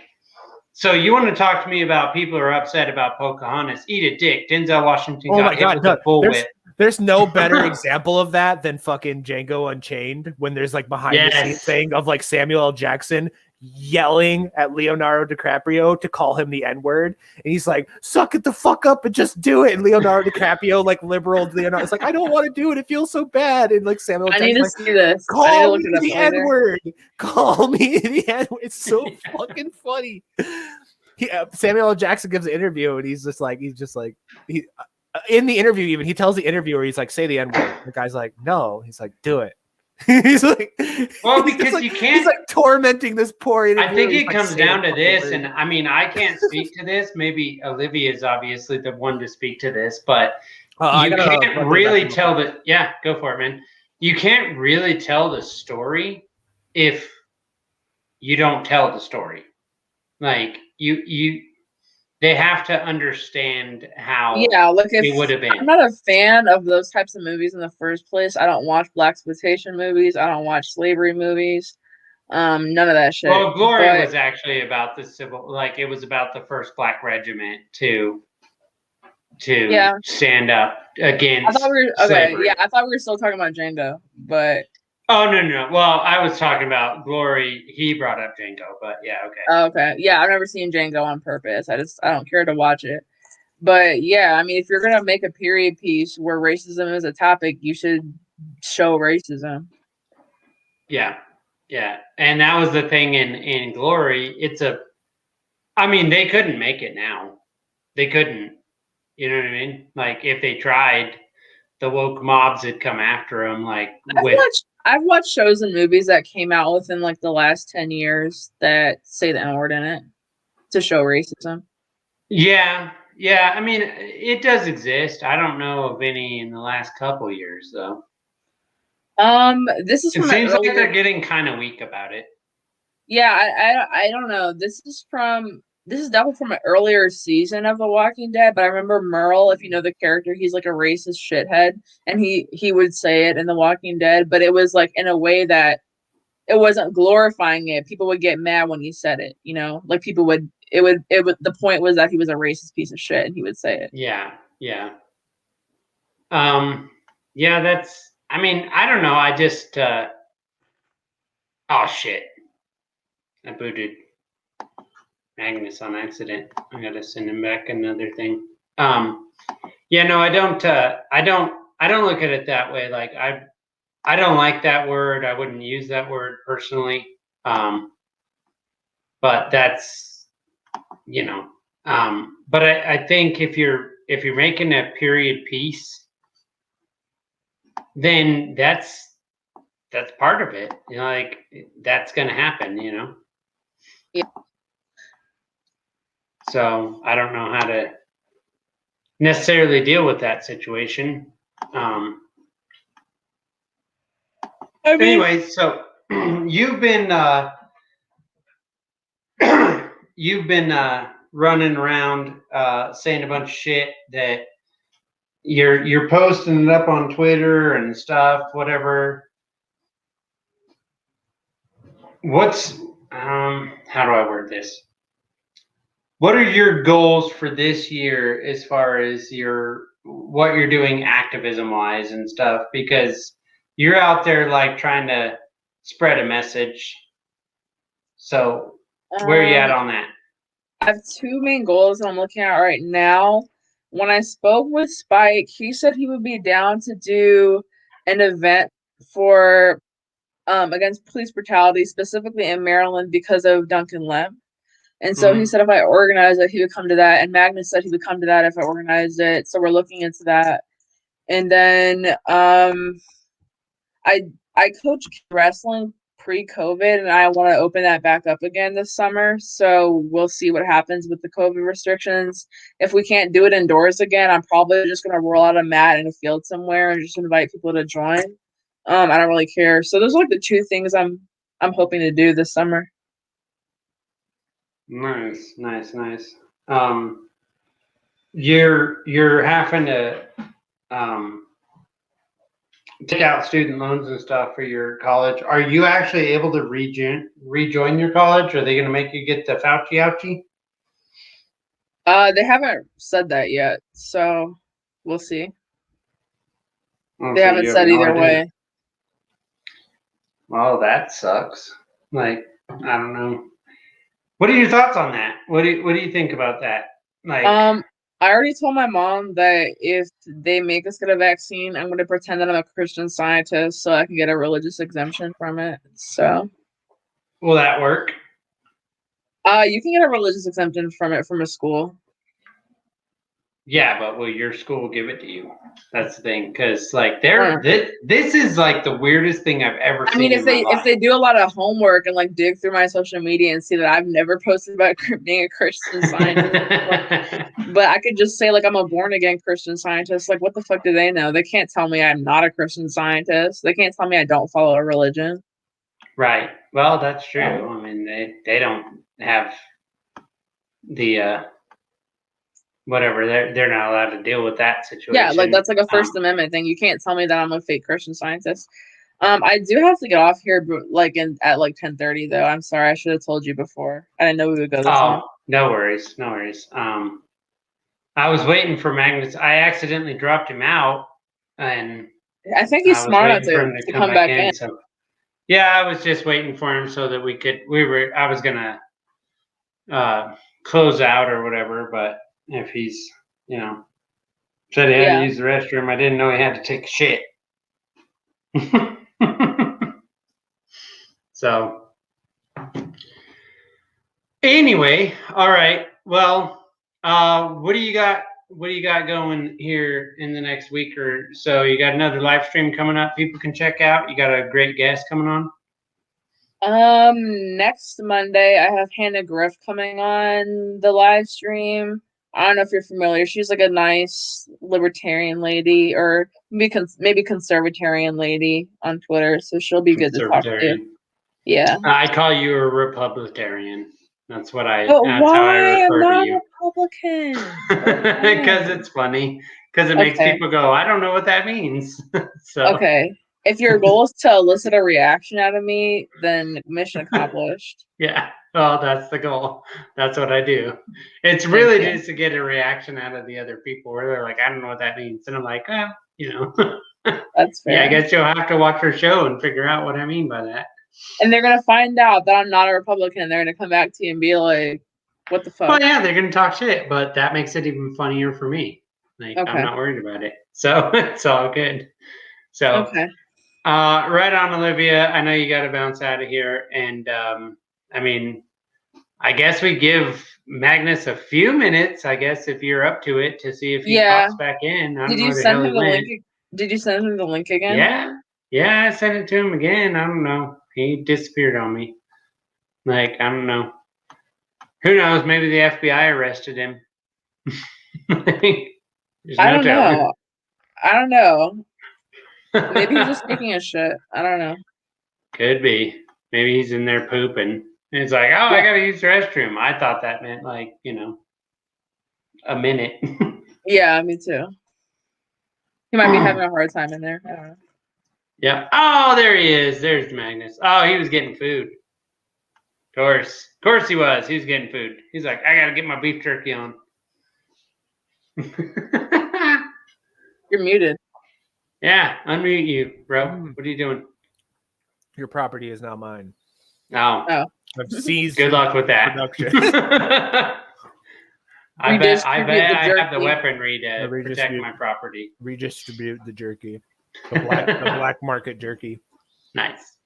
So you want to talk to me about people who are upset about Pocahontas? Eat a dick. Denzel Washington got hit with a bullwhip. There's no better example of that than fucking Django Unchained, when there's like behind the scenes thing of like Samuel L. Jackson yelling at Leonardo DiCaprio to call him the N-word, and he's like, "Suck it the fuck up and just do it." And Leonardo DiCaprio, like liberal Leonardo, is like, "I don't want to do it. It feels so bad." And like Samuel L. I need to Jackson's see this. Call me the N-word. Call me the N-word. It's so fucking funny. Samuel L. Jackson gives an interview, and he's just like in the interview, even he tells the interviewer, he's like, "Say the N-word." The guy's like, "No." He's like, "Do it." He's like, well, because you can't. He's like tormenting this poor interviewer. I think it comes down to this, and I mean, I can't speak to this. Maybe Olivia is obviously the one to speak to this, but you can't really tell the. Yeah, go for it, man. You can't really tell the story if you don't tell the story. Like they have to understand how it would have been. I'm not a fan of those types of movies in the first place. I don't watch blaxploitation movies. I don't watch slavery movies. None of that shit. Well, Glory was actually about the it was about the first Black regiment to stand up against slavery. I thought we were still talking about Django, but oh no. Well, I was talking about Glory. He brought up Django, but yeah, okay. Okay. Yeah, I've never seen Django on purpose. I don't care to watch it. But yeah, I mean, if you're gonna make a period piece where racism is a topic, you should show racism. Yeah. And that was the thing in Glory. I mean, they couldn't make it now. They couldn't. You know what I mean? Like if they tried, the woke mobs had come after them. Like I've watched shows and movies that came out within like the last 10 years that say the N-word in it to show racism. Yeah. I mean, it does exist. I don't know of any in the last couple of years, though. This is. It seems like they're getting kind of weak about it. Yeah, I don't know. This is definitely from an earlier season of The Walking Dead, but I remember Merle, if you know the character, he's like a racist shithead, and he would say it in The Walking Dead, but it was like in a way that it wasn't glorifying it. People would get mad when he said it, you know? Like people would the point was that he was a racist piece of shit and he would say it. Yeah. That's, I mean, I don't know. I just oh shit. I booted Magnus on accident. I gotta send him back another thing. I I don't look at it that way. Like I don't like that word. I wouldn't use that word personally. But that's, you know, but I think if you're making a period piece, then that's part of it. You know, like that's going to happen, you know? Yeah. So I don't know how to necessarily deal with that situation. Anyway, so you've been running around saying a bunch of shit that you're posting it up on Twitter and stuff, whatever. What's how do I word this? What are your goals for this year as far as what you're doing activism wise and stuff? Because you're out there like trying to spread a message. So where are you at on that? I have two main goals I'm looking at right now. When I spoke with Spike, he said he would be down to do an event for against police brutality, specifically in Maryland because of Duncan Lemp. And so he said if I organize it, he would come to that. And Magnus said he would come to that if I organized it. So we're looking into that. And then I coached wrestling pre-COVID, and I want to open that back up again this summer. So we'll see what happens with the COVID restrictions. If we can't do it indoors again, I'm probably just going to roll out a mat in a field somewhere and just invite people to join. I don't really care. So those are like the two things I'm hoping to do this summer. Nice. You're having to take out student loans and stuff for your college. Are you actually able to rejoin your college? Are they going to make you get the Fauci ouchie? They haven't said that yet, so we'll see. Oh, They so haven't you said have no either idea. way. Well, that sucks. Like, I don't know. What are your thoughts on that? What do you think about that? Like, I already told my mom that if they make us get a vaccine, I'm going to pretend that I'm a Christian Scientist so I can get a religious exemption from it. So, will that work? you can get a religious exemption from it from a school. Yeah, but will your school give it to you? That's the thing, because like this is like the weirdest thing I've ever seen. I mean, if they do a lot of homework and like dig through my social media and see that I've never posted about being a Christian Scientist, but I could just say like I'm a born again Christian Scientist. Like, what the fuck do they know? They can't tell me I'm not a Christian Scientist. They can't tell me I don't follow a religion. Right. Well, that's true. I mean, they don't have the whatever. They're not allowed to deal with that situation. Yeah, like that's like a First Amendment thing. You can't tell me that I'm a fake Christian Scientist. I do have to get off here, like at like 10:30 though. I'm sorry, I should have told you before. I didn't know we would go this long. No worries. I was waiting for Magnus. I accidentally dropped him out, and I think he's smart enough to come back in. So, yeah, I was just waiting for him so that I was gonna close out or whatever, but if he's, said he had to use the restroom, I didn't know he had to take a shit. So anyway, all right. Well, what do you got going here in the next week or so? You got another live stream coming up people can check out? You got a great guest coming on? Next Monday I have Hannah Griff coming on the live stream. I don't know if you're familiar. She's like a nice libertarian lady, or maybe conservatarian lady on Twitter. So she'll be good to talk to. Yeah. I call you a Republicarian. That's what I. But that's why how I refer am I to you. Republican? Because it's funny. Because it makes people go, I don't know what that means. So. Okay. If your goal is to elicit a reaction out of me, then mission accomplished. Yeah. Well, that's the goal. That's what I do. It's really just to get a reaction out of the other people where they're like, I don't know what that means. And I'm like, well, That's fair. Yeah, I guess you'll have to watch her show and figure out what I mean by that. And they're going to find out that I'm not a Republican. They're going to come back to you and be like, what the fuck? Oh, yeah, they're going to talk shit, but that makes it even funnier for me. Like, Okay. I'm not worried about it. So it's all good. So, Okay. right on, Olivia. I know you got to bounce out of here. And I mean, I guess we give Magnus a few minutes, I guess, if you're up to it, to see if he Yeah. pops back in. I don't Did know you where the send hell him he the went. link? Did you send him the link again? Yeah. Yeah, I sent it to him again. I don't know. He disappeared on me. Like, I don't know. Who knows? Maybe the FBI arrested him. There's I no don't telling. know. I don't know. Maybe he's just taking a shit. I don't know. Could be. Maybe he's in there pooping. And it's like, oh, I gotta use the restroom. I thought that meant like, a minute. Yeah, me too. He might be having a hard time in there. I don't know. Yeah. Oh, there he is. There's Magnus. Oh, he was getting food. Of course he was. He was getting food. He's like, I gotta get my beef jerky on. You're muted. Yeah, unmute you, bro. What are you doing? Your property is now mine. Oh. I've seized. Good luck with that. Production. I bet I have the jerky. weaponry to protect my property. Redistribute the jerky. The black market jerky. Nice.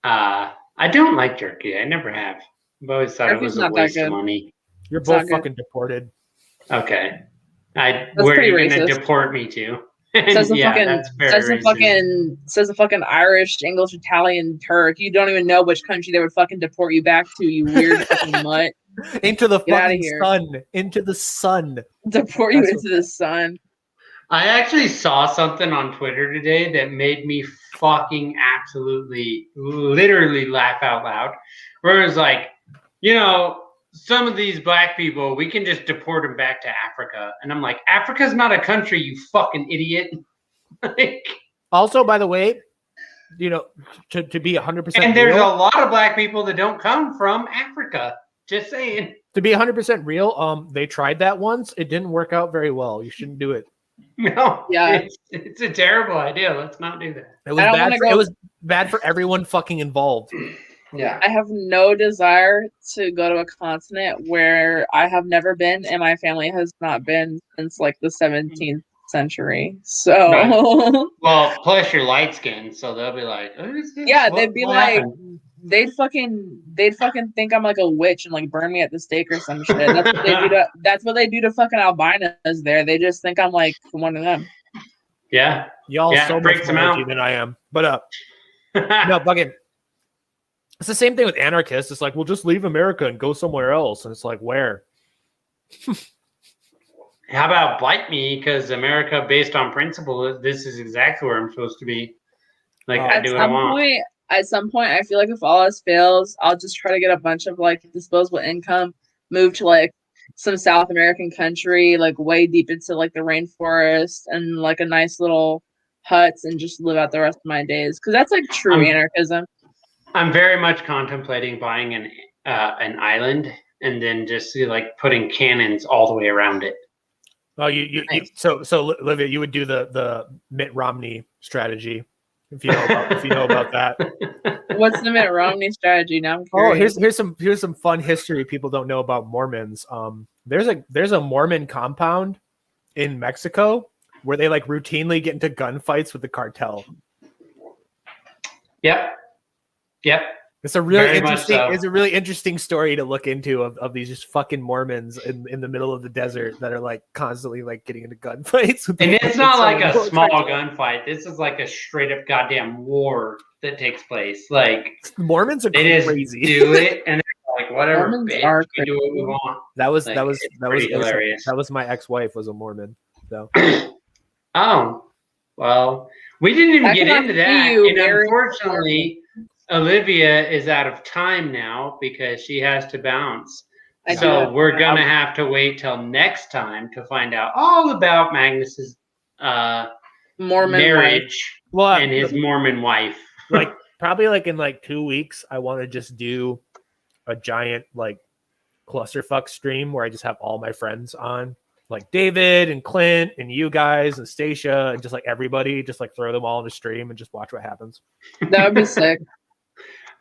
I don't like jerky. I never have. I've always thought it was a waste of money. You're both fucking deported. Okay. That's where are you pretty gonna racist. deport me to? Says the That's fucking Irish, English, Italian, Turk. You don't even know which country they would fucking deport you back to, you weird fucking mutt. Into the Get fucking sun. Into the sun. Deport you into the sun. I actually saw something on Twitter today that made me fucking absolutely, literally laugh out loud. Where it was like, some of these black people, we can just deport them back to Africa. And I'm like, Africa's not a country, you fucking idiot. Also, by the way, to be 100% and there's real, a lot of black people that don't come from Africa. Just saying. To be 100% real, they tried that once. It didn't work out very well. You shouldn't do it. No. Yeah. It's a terrible idea. Let's not do that. It was bad. It was bad for everyone fucking involved. Yeah. I have no desire to go to a continent where I have never been and my family has not been since like the 17th century. So right. Well, plus you're light skinned, so they'll be like, yeah, they'd be like they'd fucking think I'm like a witch and like burn me at the stake or some shit. That's what they do to fucking albinos there. They just think I'm like one of them. Yeah. Y'all so much more edgy than I am. But no, fucking. It's the same thing with anarchists. It's like, we'll just leave America and go somewhere else. And it's like, where? How about bite me? Because America, based on principle, this is exactly where I'm supposed to be. Like, I do what I want. At some point, I feel like if all else fails, I'll just try to get a bunch of like disposable income, move to like some South American country, like way deep into like the rainforest and like a nice little huts and just live out the rest of my days. Because that's like true anarchism. I'm very much contemplating buying an island and then just like putting cannons all the way around it. Oh, so Olivia, you would do the Mitt Romney strategy if you know about that. What's the Mitt Romney strategy? Now I'm curious. Oh, here's some fun history people don't know about Mormons. There's a Mormon compound in Mexico where they like routinely get into gunfights with the cartel. Yep. It's a really interesting story to look into of these just fucking Mormons in the middle of the desert that are like constantly like getting into gunfights. And it's not like a small gunfight. This is like a straight up goddamn war that takes place. Like Mormons are crazy. They just do it and they're like whatever, bitch, we do what we want. That was hilarious. That was my ex-wife was a Mormon. So oh well, we didn't even get into that. And unfortunately, Olivia is out of time now because she has to bounce. So we're going to have to wait till next time to find out all about Magnus's Mormon marriage and his Mormon wife. Like probably like in like 2 weeks, I want to just do a giant like clusterfuck stream where I just have all my friends on, like David and Clint and you guys and Stacia and just like everybody, just like throw them all in the stream and just watch what happens. That would be sick.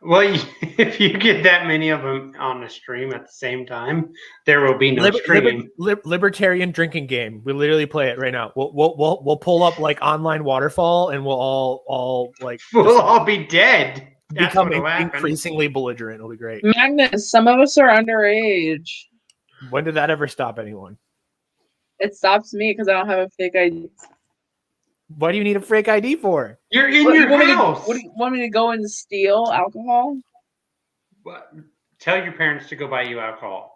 Well, if you get that many of them on the stream at the same time, there will be no stream. Libertarian drinking game. We literally play it right now. We'll pull up like online waterfall, and we'll all like We'll all be dead. become increasingly belligerent. It'll be great. Magnus, some of us are underage. When did that ever stop anyone? It stops me because I don't have a fake ID. What do you need a fake ID for? You're in your house. What do you want me to go and steal alcohol? What? Tell your parents to go buy you alcohol.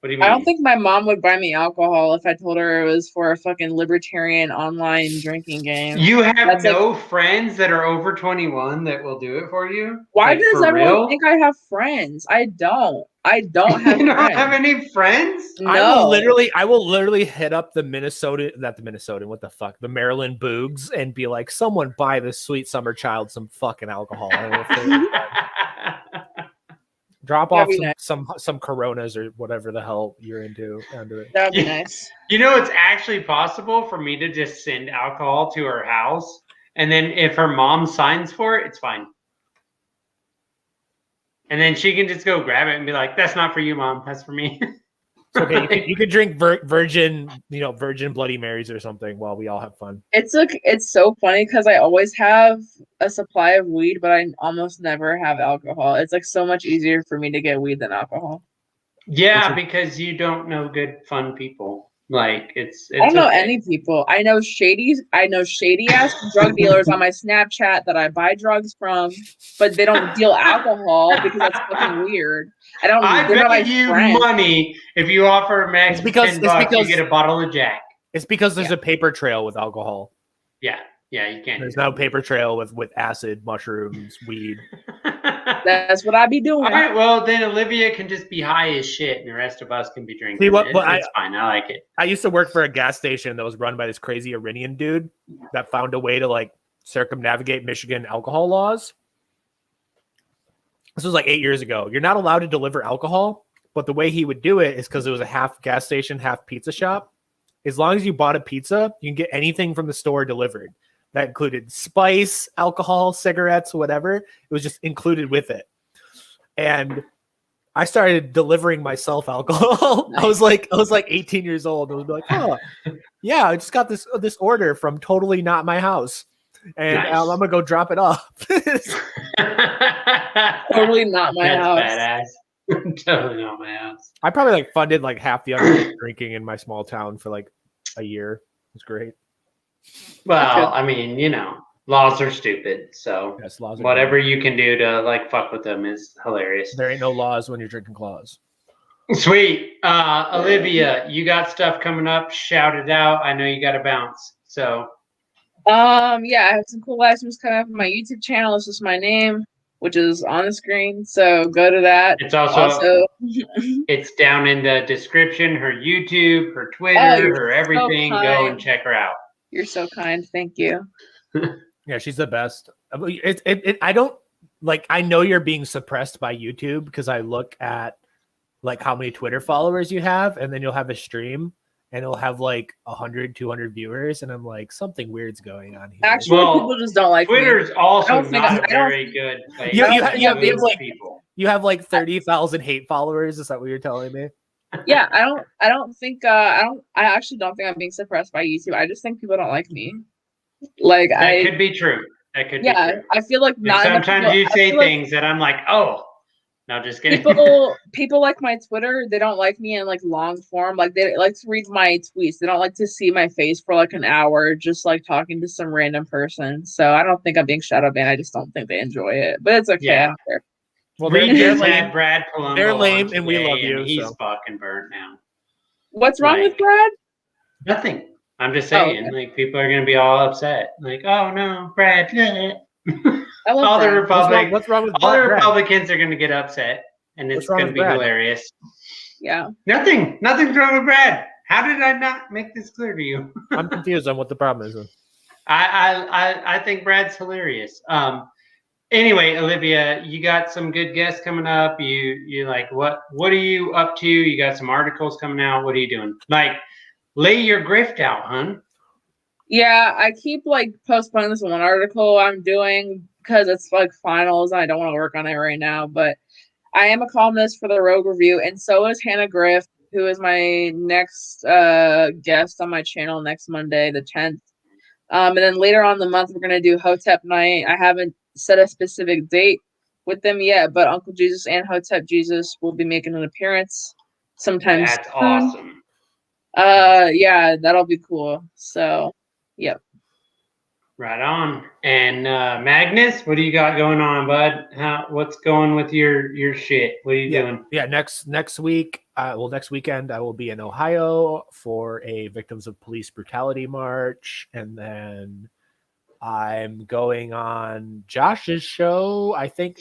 What do you mean? I don't think my mom would buy me alcohol if I told her it was for a fucking libertarian online drinking game. You have no friends that are over 21 that will do it for you? Why does everyone think I have friends? I don't have friends. You don't have any friends? No. I will literally hit up the Maryland Boogs and be like, someone buy this sweet summer child some fucking alcohol. Drop off some Coronas or whatever the hell you're into. That'd be nice. You know, it's actually possible for me to just send alcohol to her house, and then if her mom signs for it, it's fine. And then she can just go grab it and be like, "That's not for you, Mom. That's for me." It's okay. You could drink virgin Bloody Marys or something while we all have fun. It's so funny because I always have a supply of weed, but I almost never have alcohol. It's like so much easier for me to get weed than alcohol. Yeah, because you don't know good, fun people. Like it's I don't know any people. I know shady ass drug dealers on my Snapchat that I buy drugs from, but they don't deal alcohol because that's fucking weird. I bet you money if you offer Max $10, you get a bottle of Jack. It's because there's a paper trail with alcohol. Yeah, you can't. There's no paper trail with acid, mushrooms, weed. That's what I be doing. All right, well then Olivia can just be high as shit, and the rest of us can be drinking. It's fine. I like it. I used to work for a gas station that was run by this crazy Iranian dude that found a way to like circumnavigate Michigan alcohol laws. This was like 8 years ago. You're not allowed to deliver alcohol, but the way he would do it is because it was a half gas station, half pizza shop. As long as you bought a pizza, you can get anything from the store delivered. That included spice, alcohol, cigarettes, whatever. It was just included with it. And I started delivering myself alcohol. Nice. I was like 18 years old. I was like, oh, yeah, I just got this order from totally not my house. And nice. I'm gonna go drop it off. Totally not my house. Badass. Totally not my house. I probably like funded like half the underage drinking in my small town for like a year. It was great. Well, I mean, you know, laws are stupid. So yes, laws are whatever you can do to like fuck with them is hilarious. There ain't no laws when you're drinking claws. Sweet. Olivia, you got stuff coming up. Shout it out. I know you got to bounce. So yeah, I have some cool live streams coming up on my YouTube channel. It's just my name, which is on the screen. So go to that. It's also it's down in the description. Her YouTube, her Twitter, her everything. So go and check her out. You're so kind. Thank you. Yeah, she's the best. I don't like. I know you're being suppressed by YouTube because I look at like how many Twitter followers you have, and then you'll have a stream. And it'll have like 100, 200 viewers, and I'm like, something weird's going on here. Actually, people just don't like Twitter's also not very good. You have like 30,000 hate followers. Is that what you're telling me? Yeah, I actually don't think I'm being suppressed by YouTube. I just think people don't like me. Like that could be true. That could be true. I feel like not sometimes you say things that I'm like, oh. No, just kidding. People like my Twitter. They don't like me in like long form. Like they like to read my tweets. They don't like to see my face for like an hour, just like talking to some random person. So I don't think I'm being shadow banned. I just don't think they enjoy it. But it's okay. I don't care. Well, they're lame. Brad Palumbo. They're lame, and we love you. He's fucking burnt now. What's wrong with Brad? Nothing. I'm just saying, like people are gonna be all upset. Like, oh no, Brad. All the Republicans. What's wrong with all the Republicans are going to get upset, and it's going to be hilarious. Yeah. Nothing's wrong with Brad. How did I not make this clear to you? I'm confused on what the problem is. I think Brad's hilarious. Anyway, Olivia, you got some good guests coming up. You like what are you up to? You got some articles coming out. What are you doing? Like, lay your grift out, hun. Yeah, I keep like postponing this one article I'm doing because it's like finals. And I don't want to work on it right now, but I am a columnist for the Rogue Review, and so is Hannah Griff, who is my next guest on my channel next Monday, the 10th. And then later on in the month, we're gonna do Hotep Night. I haven't set a specific date with them yet, but Uncle Jesus and Hotep Jesus will be making an appearance sometime That's soon. awesome. Yeah, that'll be cool. So, yep. Right on. And Magnus, what do you got going on, bud? What's going with your shit? What are you doing? Yeah, next week, next weekend, I will be in Ohio for a Victims of Police Brutality March, and then I'm going on Josh's show, I think,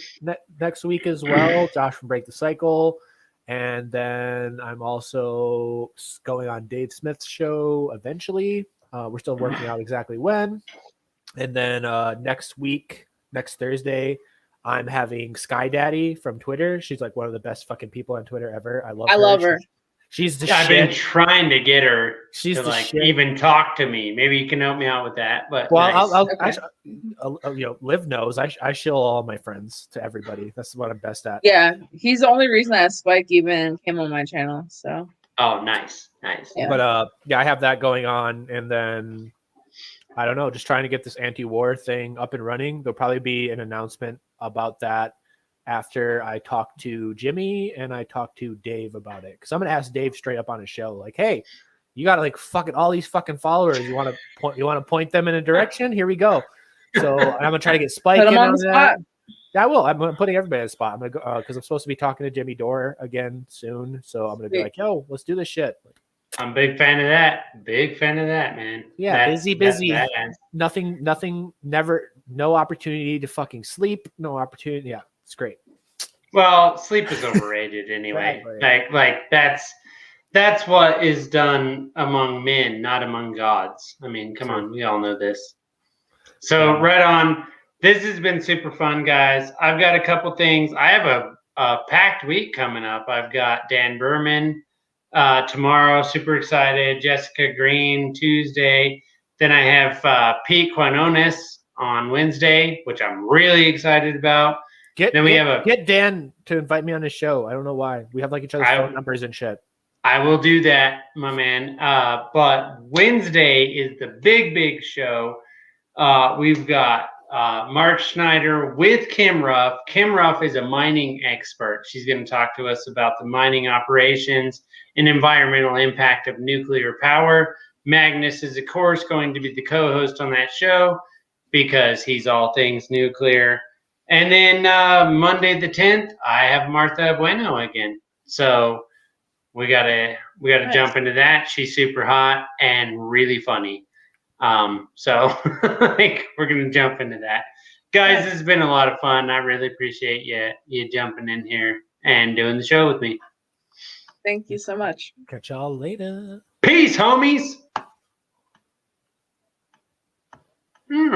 next week as well. Josh from Break the Cycle. And then I'm also going on Dave Smith's show eventually. We're still working out exactly when. And then next week, next Thursday, I'm having Sky Daddy from Twitter. She's like one of the best fucking people on Twitter ever. I love her. She's the shit. I've been trying to get her She's to the like shit. even talk to me. Maybe you can help me out with that. But well, nice. Liv knows I shill all my friends to everybody. That's what I'm best at. Yeah, he's the only reason that Spike even came on my channel. So. Oh, nice. Yeah. But I have that going on, and then I don't know, just trying to get this anti-war thing up and running. There'll probably be an announcement about that after I talk to Jimmy and I talk to Dave about it. Because I'm gonna ask Dave straight up on his show, like, hey, you got like fucking all these fucking followers. You want to point them in a direction? Here we go. So I'm gonna try to get Spike in on that. I will. I'm putting everybody in a spot. I'm gonna go because I'm supposed to be talking to Jimmy Dore again soon. So I'm gonna be like, yo, let's do this shit. I'm a big fan of that. Big fan of that, man. Yeah, busy. Nothing, never, no opportunity to fucking sleep. No opportunity. Yeah, it's great. Well, sleep is overrated anyway. Like that's what is done among men, not among gods. I mean, come on, we all know this. So right on. This has been super fun, guys. I've got a couple things. I have a packed week coming up. I've got Dan Berman tomorrow, super excited. Jessica Green Tuesday. Then I have Pete Quinones on Wednesday, which I'm really excited about. Get Dan to invite me on his show. I don't know why. We have like each other's phone numbers and shit. I will do that, my man. But Wednesday is the big show. We've got Mark Schneider with Kim Ruff. Kim Ruff is a mining expert. She's going to talk to us about the mining operations and environmental impact of nuclear power. Magnus is, of course, going to be the co-host on that show because he's all things nuclear. And then Monday the 10th, I have Martha Bueno again. So we gotta jump into that. She's super hot and really funny. So like we're gonna jump into that. Guys, this has been a lot of fun. I really appreciate you jumping in here and doing the show with me. Thank you so much. Catch y'all later. Peace, homies.